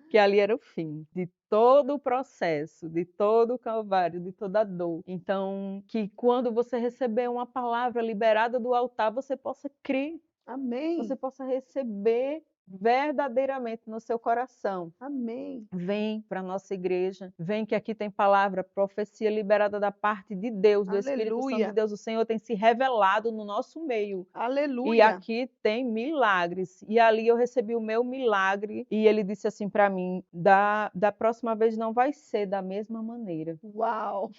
que ali era o fim de todo o processo, de todo o calvário, de toda a dor. Então, que quando você receber uma palavra liberada do altar, você possa crer, você Amém. possa receber verdadeiramente no seu coração. Amém. Vem para a nossa igreja, vem que aqui tem palavra, profecia liberada da parte de Deus, do Espírito Santo de Aleluia. Deus. O Senhor tem se revelado no nosso meio. E Aleluia. aqui tem milagres. E ali eu recebi o meu milagre. E ele disse assim para mim: da próxima vez não vai ser da mesma maneira. Uau.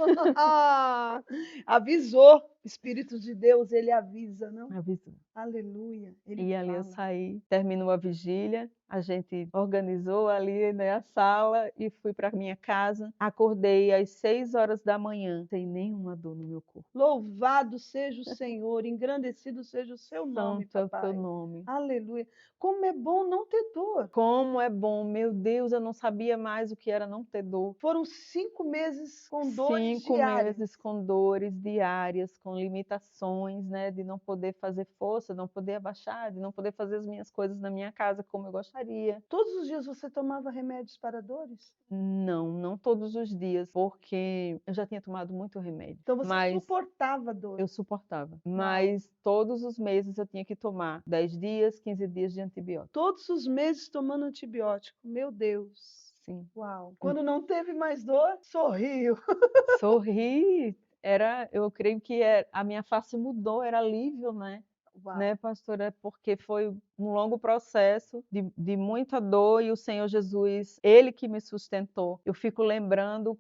Avisou. Espírito de Deus, ele avisa, não? Avisou. Aleluia. Ele E ali eu fala. saí, terminou a vigília, a gente organizou ali, né, a sala e fui para minha casa. Acordei às 6 horas da manhã, sem nenhuma dor no meu corpo. Louvado seja o Senhor, engrandecido seja o seu nome, Santo é o teu papai. nome. Aleluia. Como é bom não ter dor. Como é bom, meu Deus, eu não sabia mais o que era não ter dor. Foram 5 meses com dores 5 meses diárias. com dores diárias, com limitações, né, de não poder fazer força, não poder abaixar, de não poder fazer as minhas coisas na minha casa como eu gostaria. Todos os dias você tomava remédios para dores? Não, não todos os dias, porque eu já tinha tomado muito remédio, Então você mas suportava a dor. eu suportava. Uau. Mas todos os meses eu tinha que tomar 10 dias, 15 dias de antibiótico. Todos os meses tomando antibiótico. Meu Deus. Sim. Uau. Quando não teve mais dor, sorriu. Sorri, eu creio que a minha face mudou, era alívio, Uau. né, pastora, porque foi um longo processo de muita dor e o Senhor Jesus, Ele que me sustentou. Eu fico lembrando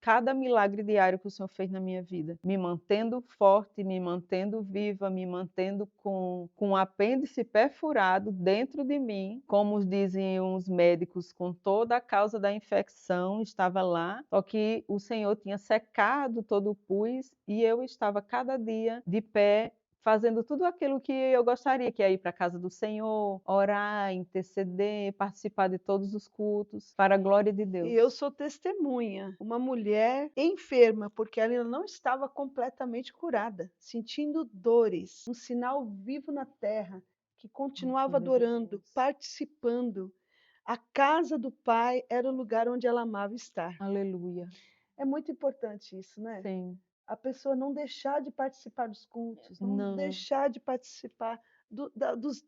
cada milagre diário que o Senhor fez na minha vida, me mantendo forte, me mantendo viva, me mantendo com o apêndice perfurado dentro de mim, como dizem os médicos, com toda a causa da infecção estava lá, só que o Senhor tinha secado todo o pus e eu estava cada dia de pé fazendo tudo aquilo que eu gostaria, que é ir para a casa do Senhor, orar, interceder, participar de todos os cultos, para a glória de E Deus. eu sou testemunha, uma mulher enferma, porque ela ainda não estava completamente curada, sentindo dores, um sinal vivo na terra, que continuava Glória a adorando, Deus. participando. A casa do Pai era o lugar onde ela amava estar. Aleluia. É muito importante isso, né? Sim. A pessoa não deixar de participar dos cultos, não Não. deixar de participar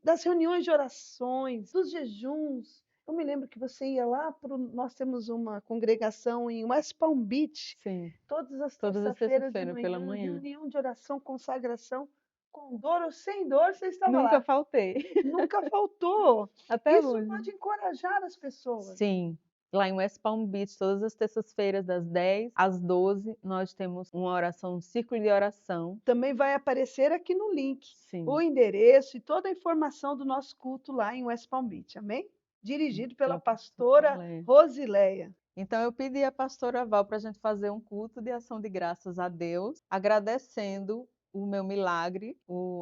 das reuniões de orações, dos jejuns. Eu me lembro que você ia lá para. Nós temos uma congregação em West Palm Beach, Sim. todas as Todas as terças-feiras de terças-feiras pela manhã, manhã. reunião de oração, consagração, com dor ou sem dor, você estava Nunca lá. faltei. Nunca faltou. Até Isso hoje. pode encorajar as pessoas. Sim. Lá em West Palm Beach, todas as terças-feiras, das 10 às 12, nós temos uma oração, um círculo de oração. Também vai aparecer aqui no link o Sim. endereço e toda a informação do nosso culto lá em West Palm Beach, amém? Dirigido pela Pela pastora pastora. Rosileia. Então, eu pedi à pastora Val para a gente fazer um culto de ação de graças a Deus, agradecendo o meu milagre,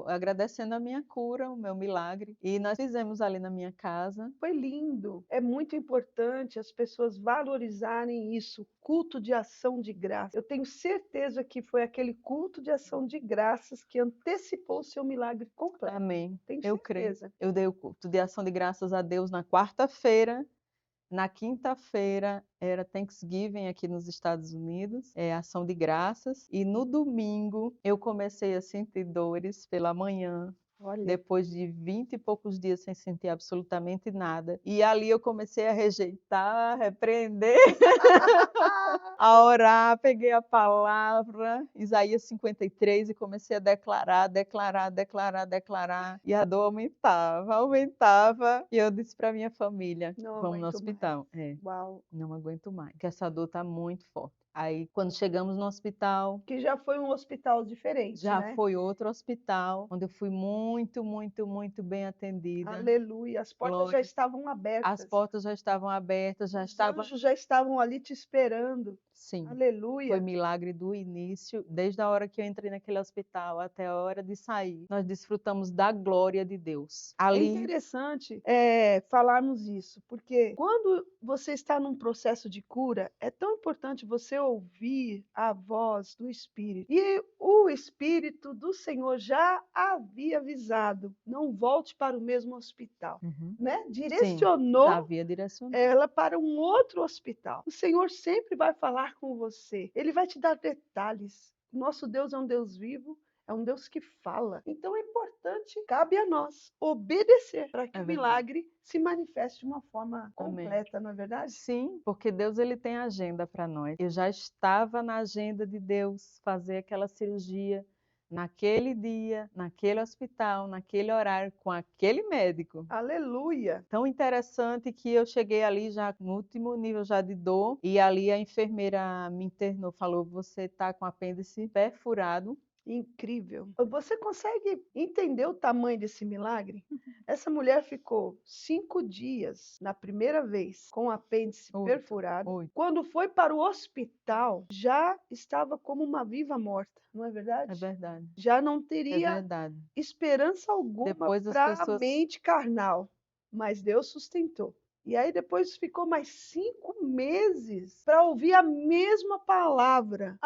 agradecendo a minha cura, o meu milagre. E nós fizemos ali na minha casa. Foi lindo. É muito importante as pessoas valorizarem isso, culto de ação de graça. Eu tenho certeza que foi aquele culto de ação de graças que antecipou o seu milagre completo. Amém. Tenho Eu creio. certeza. Eu dei o culto de ação de graças a Deus na quarta-feira. Na quinta-feira era Thanksgiving aqui nos Estados Unidos, ação de graças. E no domingo eu comecei a sentir dores pela manhã, Olha. depois de 20 e poucos dias sem sentir absolutamente nada. E ali eu comecei a rejeitar, a repreender, a orar, peguei a palavra, Isaías 53, e comecei a declarar, declarar, declarar, declarar. E a dor aumentava, aumentava. E eu disse para minha família: Não vamos no aguento mais. hospital. É, Uau. não aguento mais, porque essa dor está muito forte. Aí, quando chegamos no hospital, Que já foi um hospital diferente, já né? foi outro hospital, onde eu fui muito, muito, muito bem atendida. Aleluia. As portas já Glória. estavam As abertas. portas já estavam abertas, já Os estava. anjos já estavam ali te esperando. Sim, foi Aleluia. milagre do início, desde a hora que eu entrei naquele hospital até a hora de sair. Nós desfrutamos da glória de Deus. É Ali, interessante falarmos isso, porque quando você está num processo de cura, é tão importante você ouvir a voz do Espírito. E o Espírito do Senhor já havia avisado: não volte para o mesmo hospital, uhum, né? sim, já Direcionou havia direcionado. ela para um outro hospital. O Senhor sempre vai falar com você, ele vai te dar detalhes. Nosso Deus é um Deus vivo, é um Deus que fala. Então é importante, cabe a nós obedecer para que É o verdade. milagre se manifeste de uma forma Amém. completa, não é verdade? Sim, porque Deus ele tem agenda para nós. Eu já estava na agenda de Deus fazer aquela cirurgia naquele dia, naquele hospital, naquele horário, com aquele médico. Aleluia! Tão interessante que eu cheguei ali já no último nível já de dor, e ali a enfermeira me internou, falou: você está com apêndice perfurado. Incrível. Você consegue entender o tamanho desse milagre? Essa mulher ficou 5 dias, na primeira vez, com o apêndice 8, perfurado. 8. Quando foi para o hospital, já estava como uma viva morta, não é É verdade? verdade, Já não é teria verdade. esperança alguma Depois as para a pessoas. mente carnal, mas Deus sustentou. E aí depois ficou mais 5 meses para ouvir O mesmo palavra,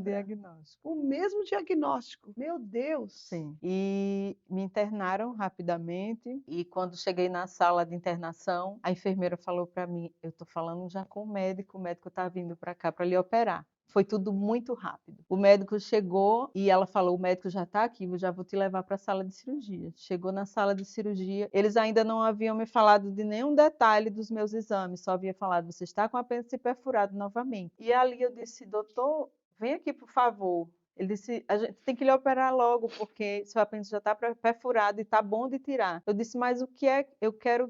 diagnóstico. o mesmo diagnóstico. Meu Deus! Sim. E me internaram rapidamente. E quando cheguei na sala de internação, a enfermeira falou para mim: eu estou falando já com o médico está vindo para cá para lhe operar. Foi tudo muito rápido. O médico chegou e ela falou: o médico já está aqui, eu já vou te levar para a sala de cirurgia. Chegou na sala de cirurgia, eles ainda não haviam me falado de nenhum detalhe dos meus exames, só havia falado: você está com a apêndice perfurado novamente. E ali eu disse: doutor, vem aqui, por favor. Ele disse: a gente tem que lhe operar logo, porque seu apêndice já está perfurado e está bom de tirar. Eu disse: mas o que é? Eu quero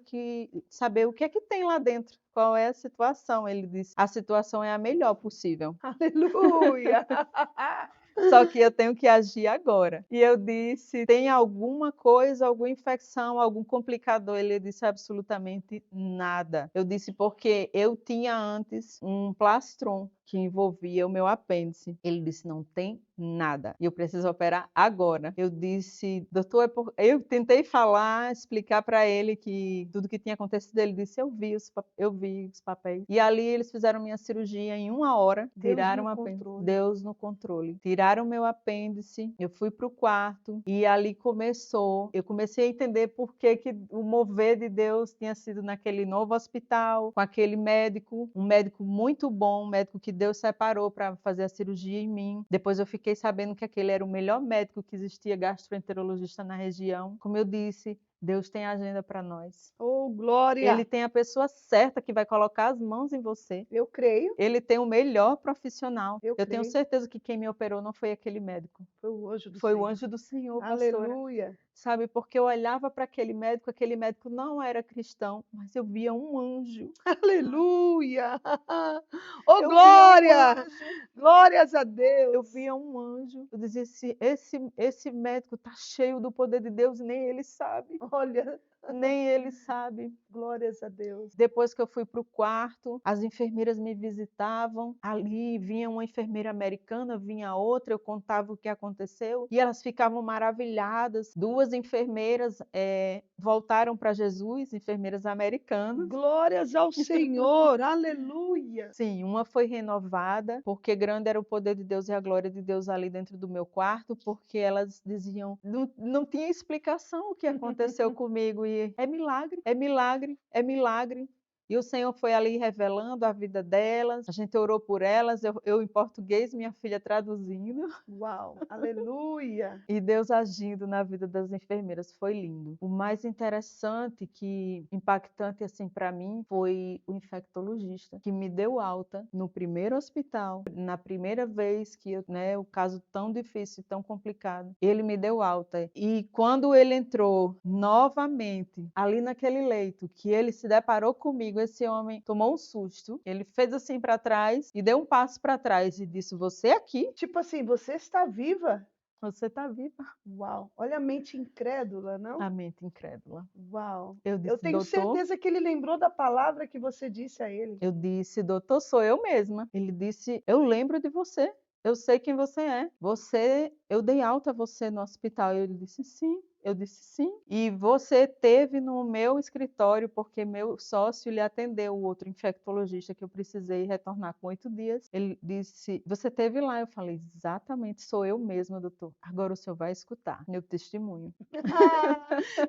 saber o que é que tem lá dentro. Qual é a situação? Ele disse: a situação é a melhor possível. Aleluia! Só que eu tenho que agir agora. E eu disse: tem alguma coisa, alguma infecção, algum complicador? Ele disse: absolutamente nada. Eu disse: porque eu tinha antes um plastron que envolvia o meu apêndice. Ele disse: não tem nada. E eu preciso operar agora. Eu disse: doutor, eu tentei falar, explicar para ele que tudo que tinha acontecido. Ele disse: eu vi os papéis. E ali eles fizeram minha cirurgia em 1 hora, Deus tiraram no o apêndice. controle. Deus no controle. Tiraram meu apêndice, eu fui para o quarto e ali eu comecei a entender por que o mover de Deus tinha sido naquele novo hospital, com aquele médico, um médico muito bom, um médico que Deus separou para fazer a cirurgia em mim. Depois eu fiquei sabendo que aquele era o melhor médico que existia, gastroenterologista na região. Como eu disse, Deus tem agenda para nós. Oh, glória! Ele tem a pessoa certa que vai colocar as mãos em você. Eu creio, Ele tem o melhor profissional. eu Eu tenho creio. certeza que quem me operou não foi aquele médico. Foi o anjo do Foi o Senhor. anjo do Senhor, pastora. Aleluia! Sabe, porque eu olhava para aquele médico não era cristão, mas eu via um anjo. Aleluia! Oh, Eu via um glória! anjo. Glórias a Eu Deus! via um anjo. Eu dizia: esse médico está cheio do poder de Deus, nem ele sabe. Olha, Nem ele sabe. glórias a Deus. Depois que eu fui para o quarto, as enfermeiras me visitavam. Ali vinha uma enfermeira americana, vinha outra, eu contava o que aconteceu e elas ficavam maravilhadas. 2 enfermeiras voltaram para Jesus, enfermeiras americanas. Glórias ao Senhor. Aleluia! Sim, uma foi renovada, porque grande era o poder de Deus e a glória de Deus ali dentro do meu quarto, porque elas diziam, não tinha explicação o que aconteceu comigo, e é milagre, é milagre, é milagre. E o Senhor foi ali revelando a vida delas, a gente orou por elas, eu em português, minha filha traduzindo. Uau, aleluia. E Deus agindo na vida das enfermeiras, foi lindo. O mais interessante, que impactante assim para mim, foi o infectologista, que me deu alta no primeiro hospital, na primeira vez que eu, né, o caso tão difícil, tão complicado. Ele me deu alta. E quando ele entrou novamente ali naquele leito, que ele se deparou comigo, esse homem tomou um susto. Ele fez assim para trás e deu um passo para trás e disse: "Você aqui? Tipo assim, você está viva? Você está viva?" Uau, olha a mente incrédula, não? A mente incrédula. Uau. Eu Eu disse: tenho "Doutor", certeza que ele lembrou da palavra que você disse a ele. eu disse: "Doutor, sou eu mesma". Ele disse: "Eu lembro de você. Eu sei quem você é. Eu dei alta a você no hospital". Ele disse: "Sim". Eu disse: "Sim". "E você teve no meu escritório, porque meu sócio lhe atendeu, o outro infectologista que eu precisei retornar com 8 dias". Ele disse: "Você teve lá". Eu falei: "Exatamente, sou eu mesma, doutor. Agora o senhor vai escutar meu testemunho".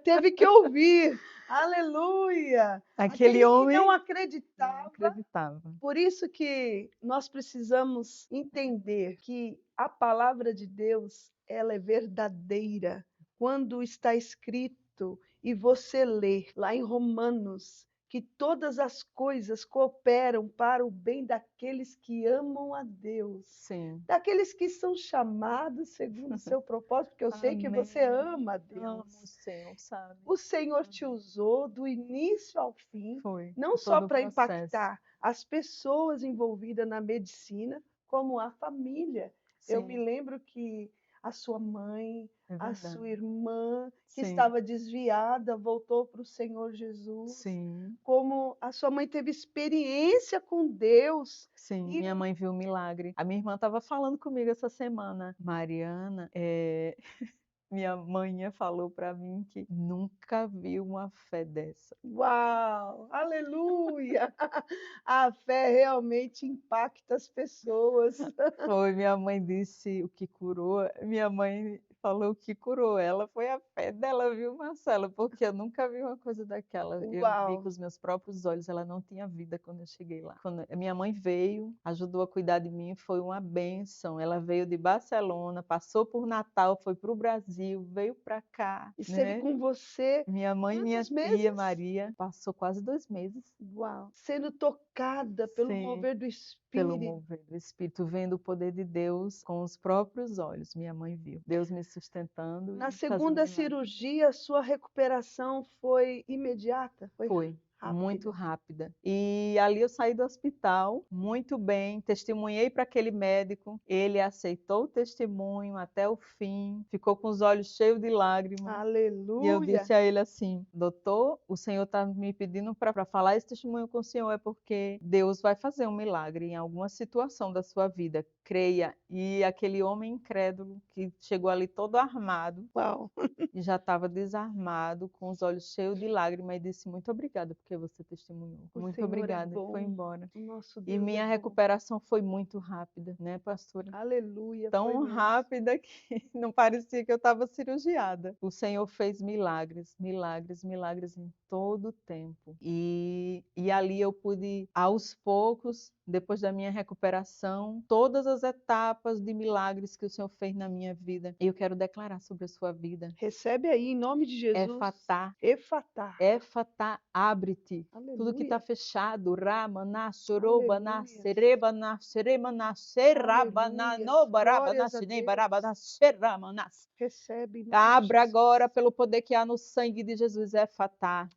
Teve que ouvir. Aleluia! Aquele Aquele que não homem não acreditava. acreditava. Por isso que nós precisamos entender que a palavra de Deus, ela é verdadeira. Quando está escrito e você lê lá em Romanos que todas as coisas cooperam para o bem daqueles que amam a Deus, Sim. daqueles que são chamados segundo o seu propósito, porque eu sei que você Amém. ama a Amo o Deus. Senhor, sabe? O Senhor te Uhum. usou do início ao fim, Foi, não em só todo o para processo. impactar as pessoas envolvidas na medicina, como a família. Eu me Sim, lembro que a sua mãe, é a verdade. sua irmã, que Sim, estava desviada, voltou para o Senhor Jesus. sim, Como a sua mãe teve experiência com Deus. sim. E Minha mãe viu um milagre. A minha irmã estava falando comigo essa semana. Mariana, minha mãe falou para mim que nunca viu uma fé dessa. uau, aleluia! A fé realmente impacta as pessoas. Foi, minha mãe disse o que curou. Minha mãe falou o que curou ela foi a fé dela, viu, Marcela? Porque eu nunca vi uma coisa daquela. Eu vi Uau! com os meus próprios olhos, ela não tinha vida quando eu cheguei lá. Quando a minha mãe veio, ajudou a cuidar de mim, foi uma bênção. Ela veio de Barcelona, passou por Natal, foi para o Brasil, veio para cá, Esteve né? com você Minha mãe e minha quantos tia meses? Maria passou quase 2 meses. Uau! Sendo tocada pelo Sim. mover do Pelo Espírito. mover do Espírito, vendo o poder de Deus com os próprios olhos, minha mãe viu. Deus me sustentando Na e fazendo segunda milagre. cirurgia, a sua recuperação foi imediata? Foi Foi muito rápida? rápida. E ali eu saí do hospital muito bem, testemunhei para aquele médico, ele aceitou o testemunho até o fim, ficou com os olhos cheios de lágrimas. E eu Aleluia! disse a ele assim: "Doutor, o senhor está me pedindo para falar esse testemunho com o senhor, é porque Deus vai fazer um milagre em alguma situação da sua vida. Creia". E aquele homem incrédulo que chegou ali todo armado Uau! e já estava desarmado, com os olhos cheios de lágrimas, e disse: "Muito obrigada porque você testemunhou. O Muito Senhor é obrigada". E foi bom. embora. O nosso E Deus é minha bom. recuperação foi muito rápida, né, pastora? Aleluia, foi Tão mesmo. rápida que não parecia que eu estava cirurgiada. O Senhor fez milagres, milagres, milagres em todo o tempo. E ali eu pude, aos poucos, depois da minha recuperação, todas as etapas de milagres que o Senhor fez na minha vida. E eu quero declarar sobre a sua vida. Recebe aí, em nome de Jesus. Efatá, Efatá. Éfata, abre-te. Tudo que está Aleluia. fechado, Ramana, Sorobana, Aleluias. Serebana, Seremana, Serabana, Aleluias. Nobarabana, Glórias a Sinebarabana, Deus. Seramana. Recebe em nome de Abra agora Jesus. pelo poder que há no sangue de Jesus, Éfata.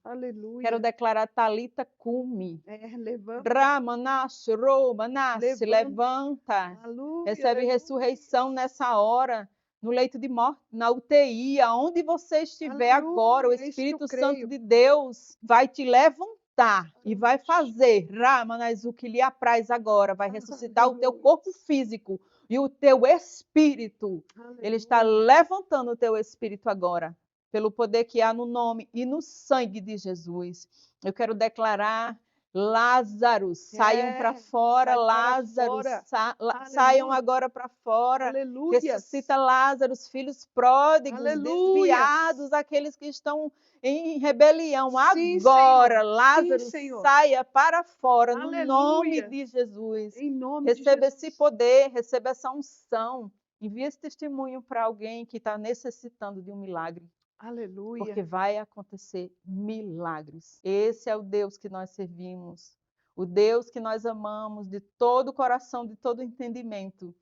Quero Aleluia. declarar Talita Cumi. Levanta, Ramana, Sorobana, se levanta. levanta. Aleluia, Recebe aleluia. ressurreição nessa hora, no leito de morte, na UTI, aonde você estiver agora, o Aleluia. É isso que eu Espírito Santo creio. de Deus vai te levantar e vai Aleluia. fazer, Ramanas, o que lhe apraz agora, vai ressuscitar o teu Aleluia. corpo físico e o teu espírito. Ele está Aleluia. levantando o teu espírito agora, pelo poder que há no nome e no sangue de Jesus. Eu quero declarar Lázaro, saiam para fora, sai para Lázaro, fora. saiam Aleluia. agora para fora. Aleluias. Ressuscita Lázaro, os filhos pródigos, Aleluias. desviados, aqueles que estão em rebelião. Sim, Agora, Senhor. Sim, Lázaro, Senhor. saia para fora, no nome Aleluia. de Jesus. Em nome de Receba esse Jesus. poder, receba essa unção. Envie esse testemunho para alguém que está necessitando de um milagre, porque Aleluia. vai acontecer milagres. Esse é o Deus que nós servimos, o Deus que nós amamos de todo o coração, de todo o entendimento.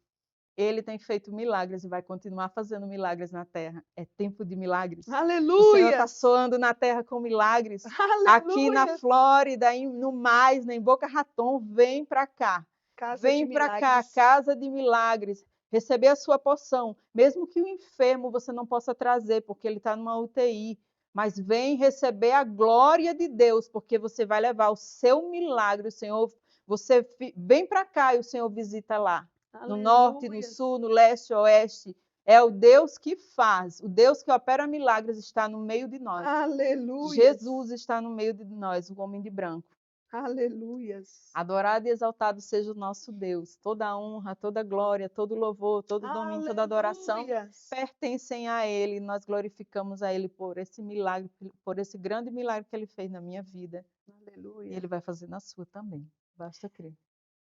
Ele tem feito milagres e vai continuar fazendo milagres na terra. É tempo de milagres. O Senhor está Aleluia. soando na terra com milagres. Aqui na Aleluia. Flórida, no mais, em Boca Raton, vem para cá. Casa de Vem para cá, milagres. casa de milagres. Receber a sua porção. Mesmo que o enfermo você não possa trazer, porque ele está numa UTI. Mas vem receber a glória de Deus, porque você vai levar o seu milagre. O Senhor, você vem para cá e o Senhor visita lá. No norte, no Aleluia. sul, no leste, oeste. É o Deus que faz, o Deus que opera milagres está no meio de nós. Aleluia. Jesus está no meio de nós, o homem de branco. Aleluias. Adorado e exaltado seja o nosso Deus. Toda a honra, toda a glória, todo o louvor, todo o domínio, toda a adoração Aleluias. pertencem a Ele. Nós glorificamos a Ele por esse milagre, por esse grande milagre que Ele fez na minha vida. E Aleluia. Ele vai fazer na sua também. Basta crer.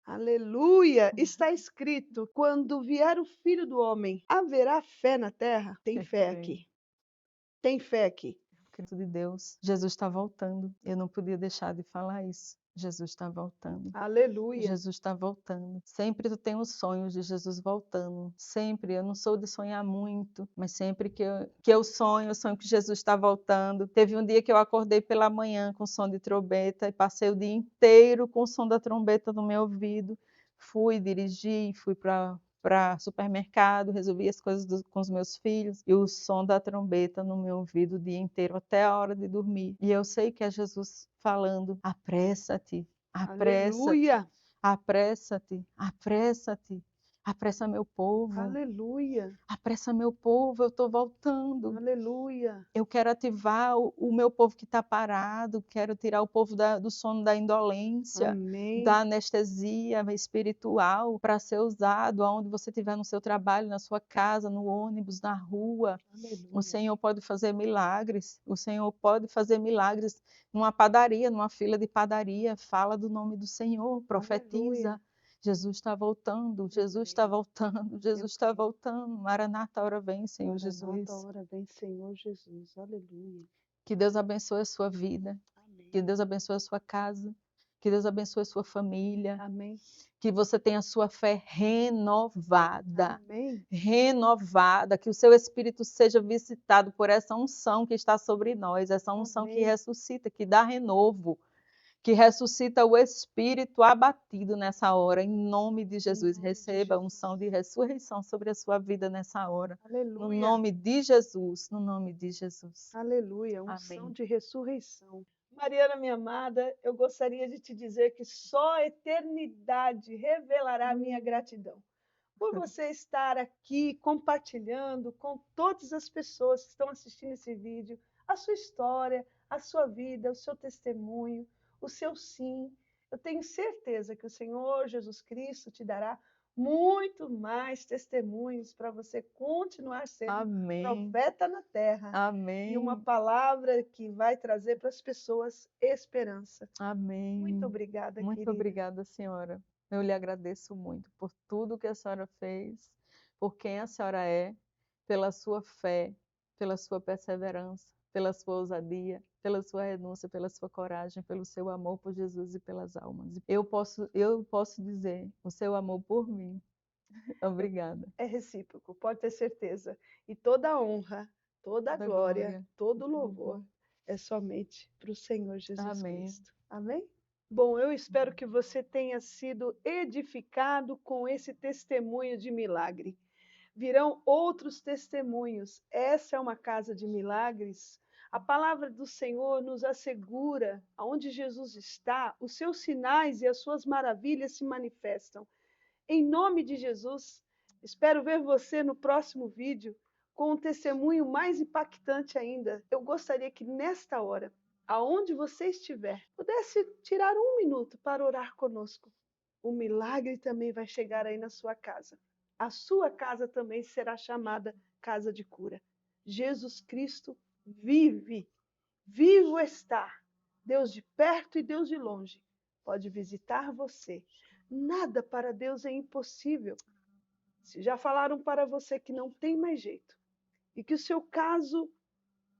Aleluia! Está escrito: quando vier o Filho do Homem, haverá fé na terra? Tem fé aqui. Tem fé aqui. Cristo de Deus, Jesus está voltando. Eu não podia deixar de falar isso. Jesus está voltando. Aleluia. Jesus está voltando. Sempre eu tenho sonhos de Jesus voltando. Sempre. Eu não sou de sonhar muito, mas sempre que eu sonho que Jesus está voltando. Teve um dia que eu acordei pela manhã com som de trombeta e passei o dia inteiro com o som da trombeta no meu ouvido. Fui dirigir, fui para supermercado, resolvi as coisas com os meus filhos e o som da trombeta no meu ouvido o dia inteiro, até a hora de dormir. E eu sei que é Jesus falando: apressa-te, apressa-te, Aleluia. apressa-te, apressa-te, apressa meu povo, Aleluia. apressa meu povo, eu estou voltando. Aleluia. Eu quero ativar o meu povo que está parado, quero tirar o povo do sono da indolência, Amém. da anestesia espiritual, para ser usado aonde você estiver no seu trabalho, na sua casa, no ônibus, na rua. Aleluia. O Senhor pode fazer milagres, o Senhor pode fazer milagres numa padaria, numa fila de padaria. Fala do nome do Senhor, profetiza. Aleluia. Jesus está voltando, Jesus está voltando, Jesus está creio. voltando. Maranata, hora vem, Senhor Jesus. Maranata, hora vem, Senhor Jesus. Aleluia. Que Deus abençoe a sua vida, Amém. que Deus abençoe a sua casa, que Deus abençoe a sua família, Amém. que você tenha a sua fé renovada, Amém. renovada, que o seu espírito seja visitado por essa unção que está sobre nós, essa unção que Amém. ressuscita, que dá renovo, que ressuscita o espírito abatido nessa hora. Em nome de Jesus, nome de receba a Jesus. unção de ressurreição sobre a sua vida nessa hora. No Aleluia. nome de Jesus, no nome de Jesus. Aleluia. Unção Amém. de ressurreição. Mariana, minha amada, eu gostaria de te dizer que só a eternidade revelará a minha gratidão por você estar aqui compartilhando com todas as pessoas que estão assistindo esse vídeo a sua história, a sua vida, o seu testemunho, o seu sim. Eu tenho certeza que o Senhor Jesus Cristo te dará muito mais testemunhos para você continuar sendo Amém. profeta na terra. Amém. E uma palavra que vai trazer para as pessoas esperança. Amém. Muito obrigada, Muito querida. obrigada, senhora. Eu lhe agradeço muito por tudo que a senhora fez, por quem a senhora é, pela sua fé, pela sua perseverança, pela sua ousadia, pela sua renúncia, pela sua coragem, pelo seu amor por Jesus e pelas almas. Eu posso dizer o seu amor por mim. Obrigada. É recíproco, pode ter certeza. E toda a honra, toda a glória, todo o louvor é somente para o Senhor Jesus Amém. Cristo. Amém? Bom, eu espero que você tenha sido edificado com esse testemunho de milagre. Virão outros testemunhos. Essa é uma casa de milagres. A palavra do Senhor nos assegura, aonde Jesus está, os seus sinais e as suas maravilhas se manifestam. Em nome de Jesus, espero ver você no próximo vídeo com um testemunho mais impactante ainda. Eu gostaria que nesta hora aonde você estiver, pudesse tirar um minuto para orar conosco, o milagre também vai chegar aí na sua casa. A sua casa também será chamada casa de cura. Jesus Cristo vive, vivo está. Deus de perto e Deus de longe pode visitar você. Nada para Deus é impossível. Se já falaram para você que não tem mais jeito e que o seu caso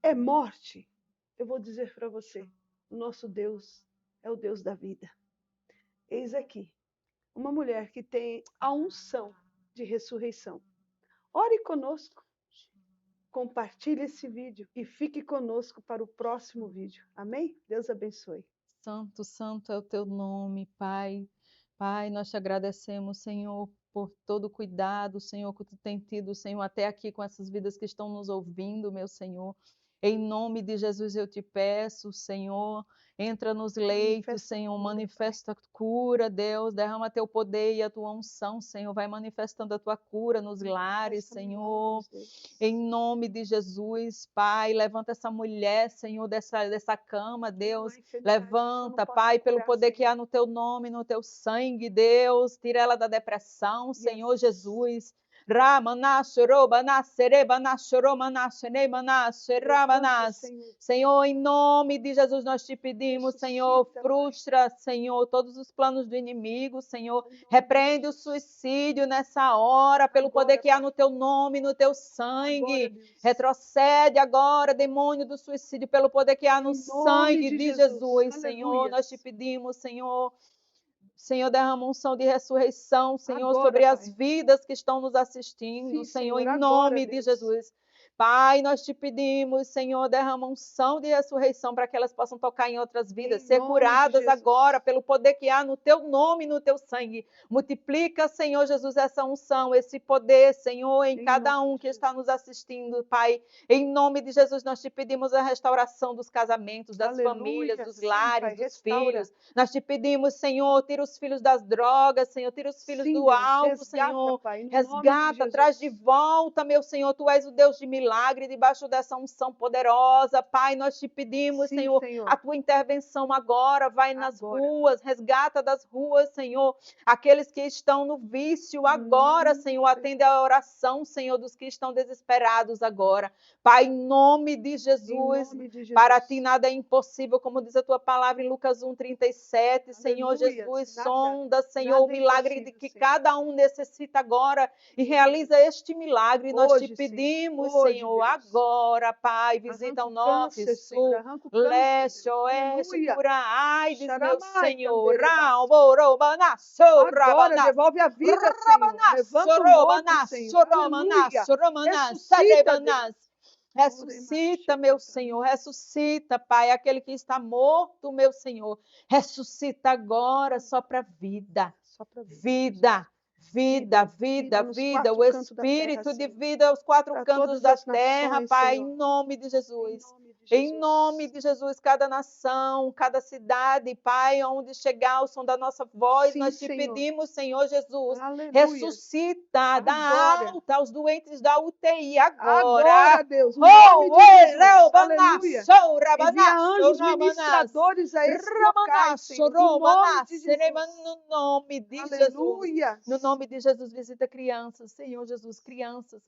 é morte, eu vou dizer para você, o nosso Deus é o Deus da vida. Eis aqui uma mulher que tem a unção de ressurreição. Ore conosco, compartilhe esse vídeo e fique conosco para o próximo vídeo. Amém? Deus abençoe. Santo, santo é o teu nome, Pai. Pai, nós te agradecemos, Senhor, por todo o cuidado, Senhor, que tu tem tido, Senhor, até aqui com essas vidas que estão nos ouvindo, meu Senhor. Em nome de Jesus eu te peço, Senhor, entra nos leitos, Senhor, manifesta a cura, Deus, derrama teu poder e a tua unção, Senhor, vai manifestando a tua cura nos lares, Senhor. Em nome de Jesus, Pai, levanta essa mulher, Senhor, dessa cama, Deus, levanta, Pai, pelo poder que há no teu nome, no teu sangue, Deus, tira ela da depressão, Senhor Jesus. Senhor, em nome de Jesus nós te pedimos, Senhor, frustra, Senhor, todos os planos do inimigo, Senhor, repreende o suicídio nessa hora, pelo poder que há no teu nome, no teu sangue, retrocede agora, demônio do suicídio, pelo poder que há no sangue de Jesus, Senhor, nós te pedimos, Senhor, Senhor, derrama unção de ressurreição, Senhor, agora, sobre as vidas que estão nos assistindo, sim, Senhor, em nome de Jesus. Pai, nós te pedimos, Senhor, derrama unção de ressurreição para que elas possam tocar em outras vidas, ser curadas agora pelo poder que há no teu nome e no teu sangue. Multiplica, Senhor Jesus, essa unção, esse poder, Senhor, em cada um que está nos assistindo, Pai. Em nome de Jesus, nós te pedimos a restauração dos casamentos, das famílias, dos lares, dos filhos. Nós te pedimos, Senhor, tira os filhos das drogas, Senhor, tira os filhos do álcool, Senhor. Resgata, traz de volta, meu Senhor, tu és o Deus de milagre, debaixo dessa unção poderosa, Pai, nós te pedimos, Senhor, a tua intervenção agora, vai nas ruas, resgata das ruas, Senhor, aqueles que estão no vício agora, Senhor, atende a oração, Senhor, dos que estão desesperados agora, Pai, em nome de Jesus, para ti nada é impossível, como diz a tua palavra em Lucas 1:37, Senhor Jesus, sonda, Senhor, o milagre de que cada um necessita agora e realiza este milagre, nós te pedimos, Senhor, agora, Pai, visita o norte, sul, leste, oeste, cura AIDS, meu Senhor. Agora devolve a vida, Senhor. Levanta o morto, Senhor. Ressuscita, Deus. Ressuscita, meu Senhor, ressuscita, Pai, aquele que está morto, meu Senhor. Ressuscita agora, só para vida. Vida. Vida, vida, vida, o Espírito de vida aos quatro cantos da terra, Pai, em nome de Jesus. Em nome de Jesus, cada nação, cada cidade, Pai, onde chegar o som da nossa voz, sim, nós te pedimos, Senhor Jesus, aleluia, ressuscita, dá alta aos doentes da UTI agora. Deus, no nome de Jesus, aleluia. Envia anjos ministradores a esses locais, Senhor, no nome de Jesus. No nome de Jesus. No nome de Jesus, visita crianças, Senhor Jesus, crianças,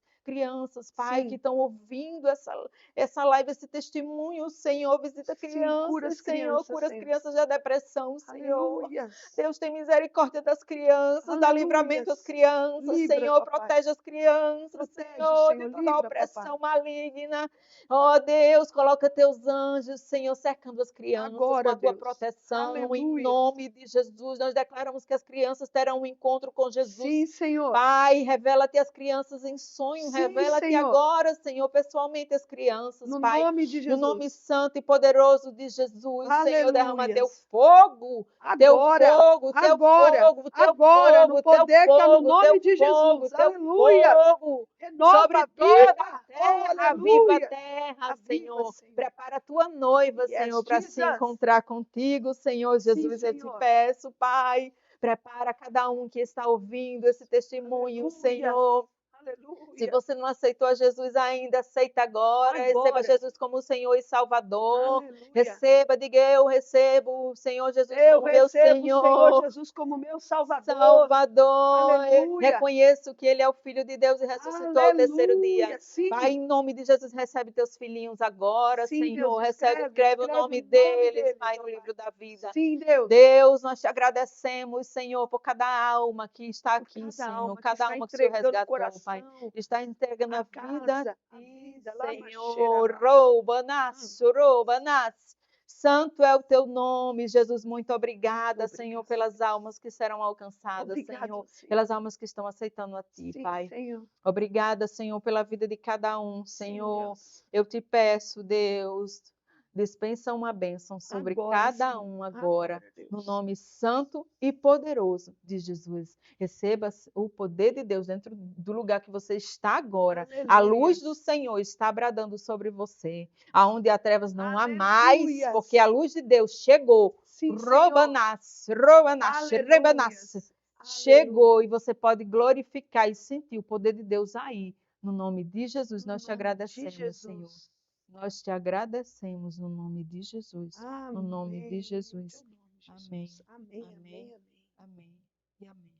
Pai, sim, que estão ouvindo essa live, esse testemunho, Senhor, visita crianças, sim, cura as crianças, Senhor, cura as crianças da depressão, Senhor. Aleluia. Deus tem misericórdia das crianças, aleluia, dá livramento às crianças, livra, Senhor, papai, protege as crianças, protege, Senhor, de toda a opressão maligna. Ó Deus, coloca teus anjos, Senhor, cercando as crianças agora, com a tua proteção, aleluia, em nome de Jesus. Nós declaramos que as crianças terão um encontro com Jesus. Sim, Senhor. Pai, revela-te as crianças em sonho, revela-te agora, Senhor, pessoalmente as crianças, no Pai. Nome de Jesus. No nome santo e poderoso de Jesus, aleluia, Senhor, derrama teu agora, fogo, teu fogo, agora, no poder que há no nome de Jesus, aleluia, renova sobre toda a terra, viva a terra, Senhor. Prepara a tua noiva, Senhor, para se encontrar contigo, Senhor Jesus, eu te peço, Pai. Prepara cada um que está ouvindo esse testemunho, aleluia, Senhor. Se Aleluia. você não aceitou a Jesus ainda, aceita agora. Receba Agora. Jesus como o Senhor e Salvador. Aleluia. Receba, diga eu recebo o Senhor Jesus Eu como meu recebo o Senhor Senhor. Jesus como meu Salvador. Salvador, Aleluia. reconheço que Ele é o Filho de Deus e ressuscitou ao terceiro dia. Aleluia. Sim. Pai, em nome de Jesus, recebe teus filhinhos agora, Sim, Senhor. Deus, Escreve o nome deles, Pai, no livro da vida. Sim, Deus. Deus, nós te agradecemos, Senhor, por cada alma que está aqui, Senhor. Cada alma que o Senhor resgatou, Pai. Está entregando a vida a ti, Senhor. Rouba, nasce. Santo é o teu nome, Jesus. Muito obrigada, Senhor, pelas almas que serão alcançadas, Senhor. Pelas almas que estão aceitando a ti, Pai. Senhor. Obrigada, Senhor, pela vida de cada um, Senhor. Sim, Eu te peço, Deus, dispensa uma bênção sobre cada um agora, no nome santo e poderoso de Jesus. Receba o poder de Deus dentro do lugar que você está agora. Aleluia. A luz do Senhor está bradando sobre você, aonde há trevas não há mais, porque a luz de Deus chegou. Rouba-nasce, rebanasse. Chegou e você pode glorificar e sentir o poder de Deus aí. No nome de Jesus, nós te agradecemos, Senhor. Nós te agradecemos no nome de Jesus. No nome de Jesus. Amém. Amém. Amém. E amém.